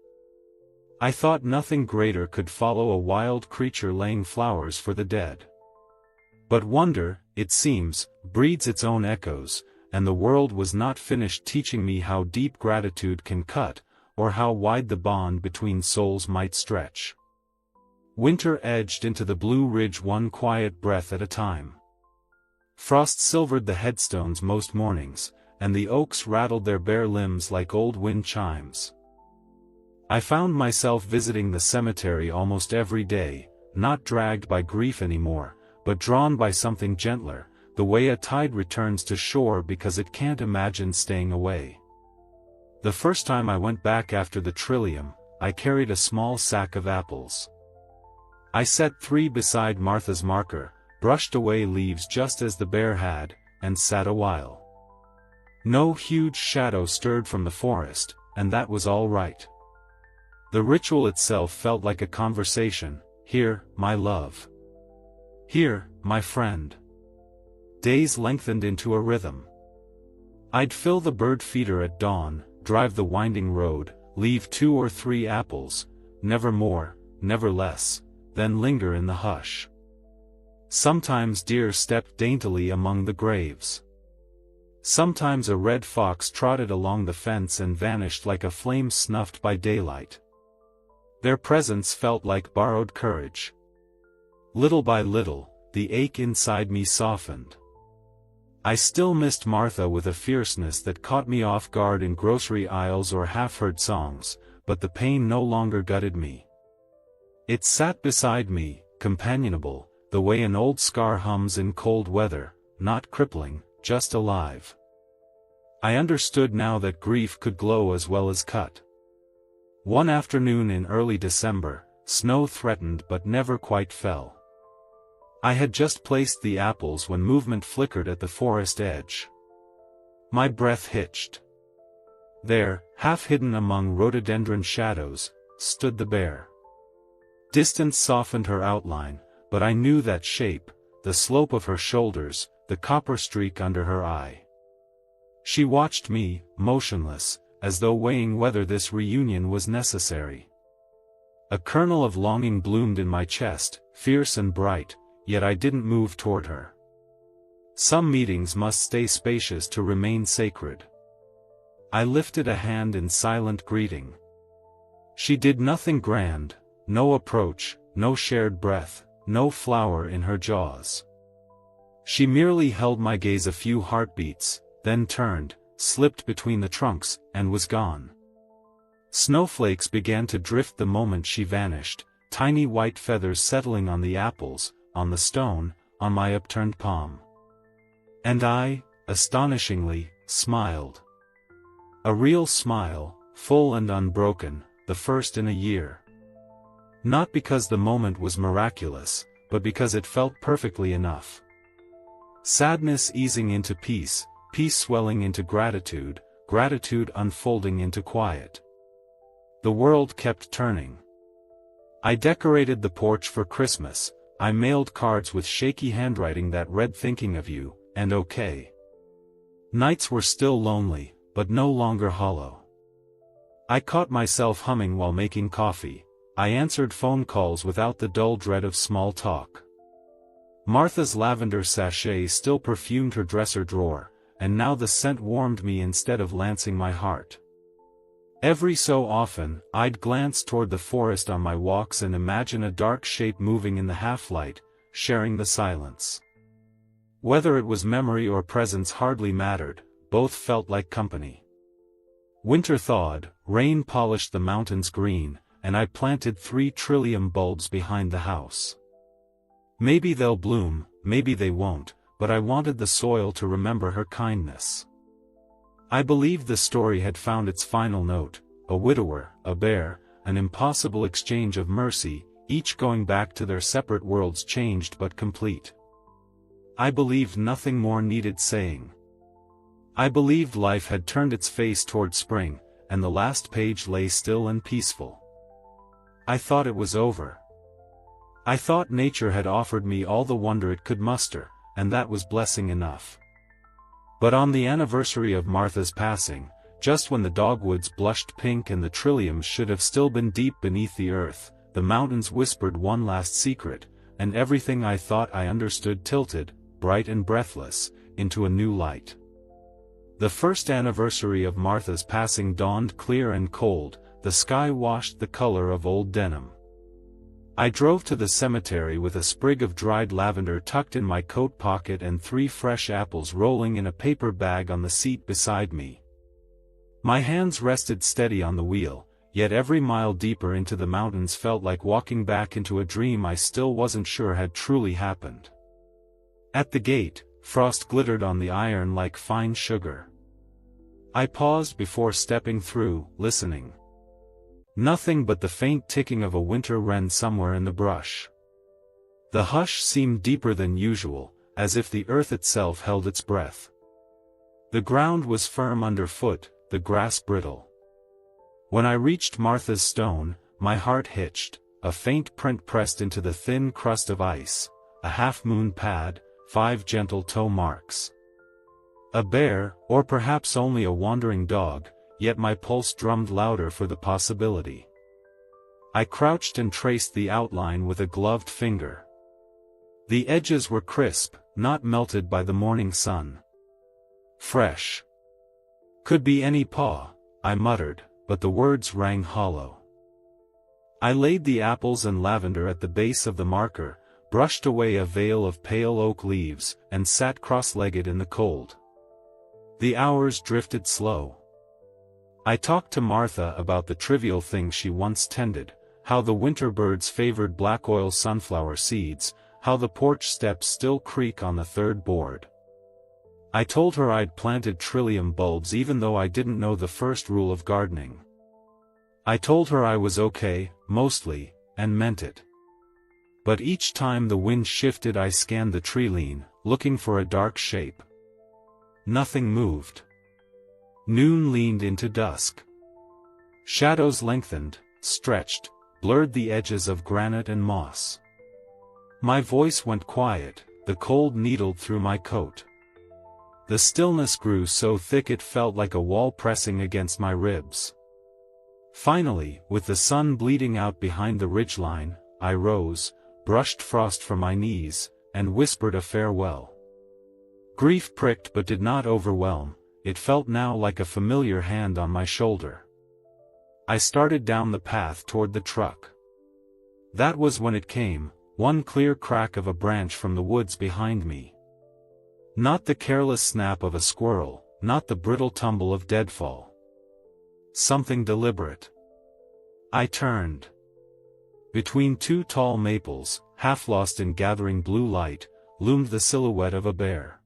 I thought nothing greater could follow a wild creature laying flowers for the dead. But wonder, it seems, breeds its own echoes, and the world was not finished teaching me how deep gratitude can cut, or how wide the bond between souls might stretch. Winter edged into the Blue Ridge one quiet breath at a time. Frost silvered the headstones most mornings, and the oaks rattled their bare limbs like old wind chimes. I found myself visiting the cemetery almost every day, not dragged by grief anymore, but drawn by something gentler, the way a tide returns to shore because it can't imagine staying away. The first time I went back after the trillium, I carried a small sack of apples. I set 3 beside Martha's marker, brushed away leaves just as the bear had, and sat a while. No huge shadow stirred from the forest, and that was all right. The ritual itself felt like a conversation. "Here, my love. Here, my friend." Days lengthened into a rhythm. I'd fill the bird feeder at dawn, drive the winding road, leave 2 or 3 apples, never more, never less, then linger in the hush. Sometimes deer stepped daintily among the graves. Sometimes a red fox trotted along the fence and vanished like a flame snuffed by daylight. Their presence felt like borrowed courage. Little by little, the ache inside me softened. I still missed Martha with a fierceness that caught me off guard in grocery aisles or half-heard songs, but the pain no longer gutted me. It sat beside me, companionable, the way an old scar hums in cold weather, not crippling, just alive. I understood now that grief could glow as well as cut. One afternoon in early December, snow threatened but never quite fell. I had just placed the apples when movement flickered at the forest edge. My breath hitched. There, half hidden among rhododendron shadows, stood the bear. Distance softened her outline, but I knew that shape, the slope of her shoulders, the copper streak under her eye. She watched me, motionless, as though weighing whether this reunion was necessary. A kernel of longing bloomed in my chest, fierce and bright, yet I didn't move toward her. Some meetings must stay spacious to remain sacred. I lifted a hand in silent greeting. She did nothing grand, no approach, no shared breath, no flower in her jaws. She merely held my gaze a few heartbeats, then turned, slipped between the trunks, and was gone. Snowflakes began to drift the moment she vanished, tiny white feathers settling on the apples, on the stone, on my upturned palm. And I, astonishingly, smiled. A real smile, full and unbroken, the first in a year. Not because the moment was miraculous, but because it felt perfectly enough. Sadness easing into peace, peace swelling into gratitude, gratitude unfolding into quiet. The world kept turning. I decorated the porch for Christmas, I mailed cards with shaky handwriting that read thinking of you, and okay. Nights were still lonely, but no longer hollow. I caught myself humming while making coffee. I answered phone calls without the dull dread of small talk. Martha's lavender sachet still perfumed her dresser drawer, and now the scent warmed me instead of lancing my heart. Every so often, I'd glance toward the forest on my walks and imagine a dark shape moving in the half-light, sharing the silence. Whether it was memory or presence hardly mattered, both felt like company. Winter thawed, rain polished the mountains green, and I planted 3 trillium bulbs behind the house. Maybe they'll bloom, maybe they won't, but I wanted the soil to remember her kindness. I believed the story had found its final note, a widower, a bear, an impossible exchange of mercy, each going back to their separate worlds changed but complete. I believed nothing more needed saying. I believed life had turned its face toward spring, and the last page lay still and peaceful. I thought it was over. I thought nature had offered me all the wonder it could muster, and that was blessing enough. But on the anniversary of Martha's passing, just when the dogwoods blushed pink and the trilliums should have still been deep beneath the earth, the mountains whispered one last secret, and everything I thought I understood tilted, bright and breathless, into a new light. The first anniversary of Martha's passing dawned clear and cold, the sky washed the color of old denim. I drove to the cemetery with a sprig of dried lavender tucked in my coat pocket and 3 fresh apples rolling in a paper bag on the seat beside me. My hands rested steady on the wheel, yet every mile deeper into the mountains felt like walking back into a dream I still wasn't sure had truly happened. At the gate, frost glittered on the iron like fine sugar. I paused before stepping through, listening. Nothing but the faint ticking of a winter wren somewhere in the brush. The hush seemed deeper than usual, as if the earth itself held its breath. The ground was firm underfoot, the grass brittle. When I reached Martha's stone, my heart hitched, a faint print pressed into the thin crust of ice, a half-moon pad, 5 gentle toe marks. A bear, or perhaps only a wandering dog, yet my pulse drummed louder for the possibility. I crouched and traced the outline with a gloved finger. The edges were crisp, not melted by the morning sun. Fresh. Could be any paw, I muttered, but the words rang hollow. I laid the apples and lavender at the base of the marker, brushed away a veil of pale oak leaves, and sat cross-legged in the cold. The hours drifted slow. I talked to Martha about the trivial things she once tended, how the winter birds favored black oil sunflower seeds, how the porch steps still creak on the 3rd board. I told her I'd planted trillium bulbs even though I didn't know the first rule of gardening. I told her I was okay, mostly, and meant it. But each time the wind shifted I scanned the tree-line, looking for a dark shape. Nothing moved. Noon leaned into dusk. Shadows lengthened, stretched, blurred the edges of granite and moss. My voice went quiet, the cold needled through my coat. The stillness grew so thick it felt like a wall pressing against my ribs. Finally, with the sun bleeding out behind the ridgeline, I rose, brushed frost from my knees, and whispered a farewell. Grief pricked but did not overwhelm, it felt now like a familiar hand on my shoulder. I started down the path toward the truck. That was when it came, one clear crack of a branch from the woods behind me. Not the careless snap of a squirrel, not the brittle tumble of deadfall. Something deliberate. I turned. Between two tall maples, half lost in gathering blue light, loomed the silhouette of a bear.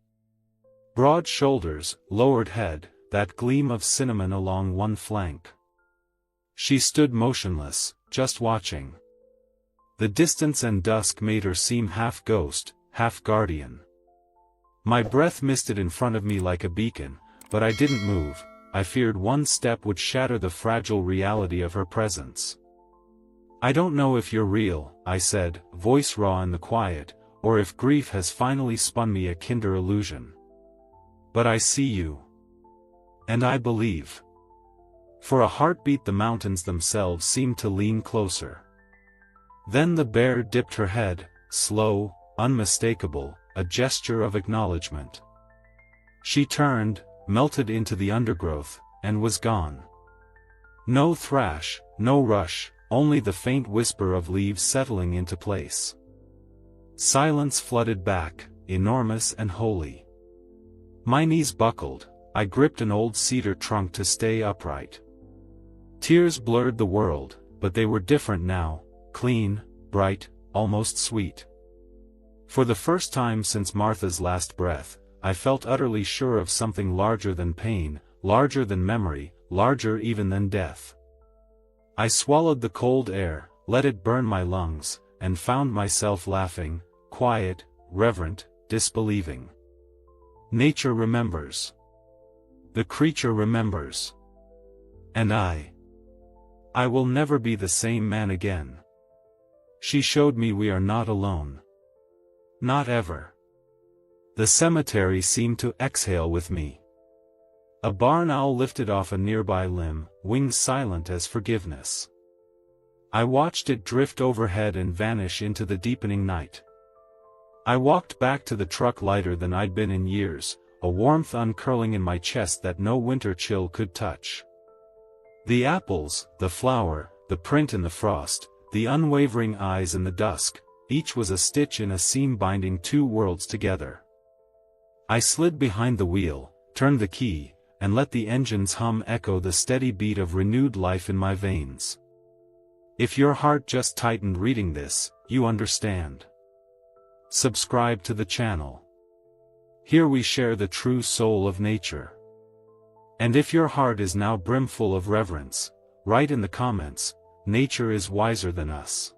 Broad shoulders, lowered head, that gleam of cinnamon along one flank. She stood motionless, just watching. The distance and dusk made her seem half ghost, half guardian. My breath misted in front of me like a beacon, but I didn't move. I feared one step would shatter the fragile reality of her presence. "I don't know if you're real," I said, voice raw in the quiet, "or if grief has finally spun me a kinder illusion. But I see you. And I believe." For a heartbeat the mountains themselves seemed to lean closer. Then the bear dipped her head, slow, unmistakable, a gesture of acknowledgement. She turned, melted into the undergrowth, and was gone. No thrash, no rush, only the faint whisper of leaves settling into place. Silence flooded back, enormous and holy. My knees buckled, I gripped an old cedar trunk to stay upright. Tears blurred the world, but they were different now, clean, bright, almost sweet. For the first time since Martha's last breath, I felt utterly sure of something larger than pain, larger than memory, larger even than death. I swallowed the cold air, let it burn my lungs, and found myself laughing, quiet, reverent, disbelieving. Nature remembers. The creature remembers. And I will never be the same man again. She showed me we are not alone. Not ever. The cemetery seemed to exhale with me. A barn owl lifted off a nearby limb, wings silent as forgiveness. I watched it drift overhead and vanish into the deepening night. I walked back to the truck lighter than I'd been in years, a warmth uncurling in my chest that no winter chill could touch. The apples, the flower, the print in the frost, the unwavering eyes in the dusk, each was a stitch in a seam binding two worlds together. I slid behind the wheel, turned the key, and let the engine's hum echo the steady beat of renewed life in my veins. If your heart just tightened reading this, you understand. Subscribe to the channel. Here we share the true soul of nature. And if your heart is now brimful of reverence, write in the comments, "Nature is wiser than us."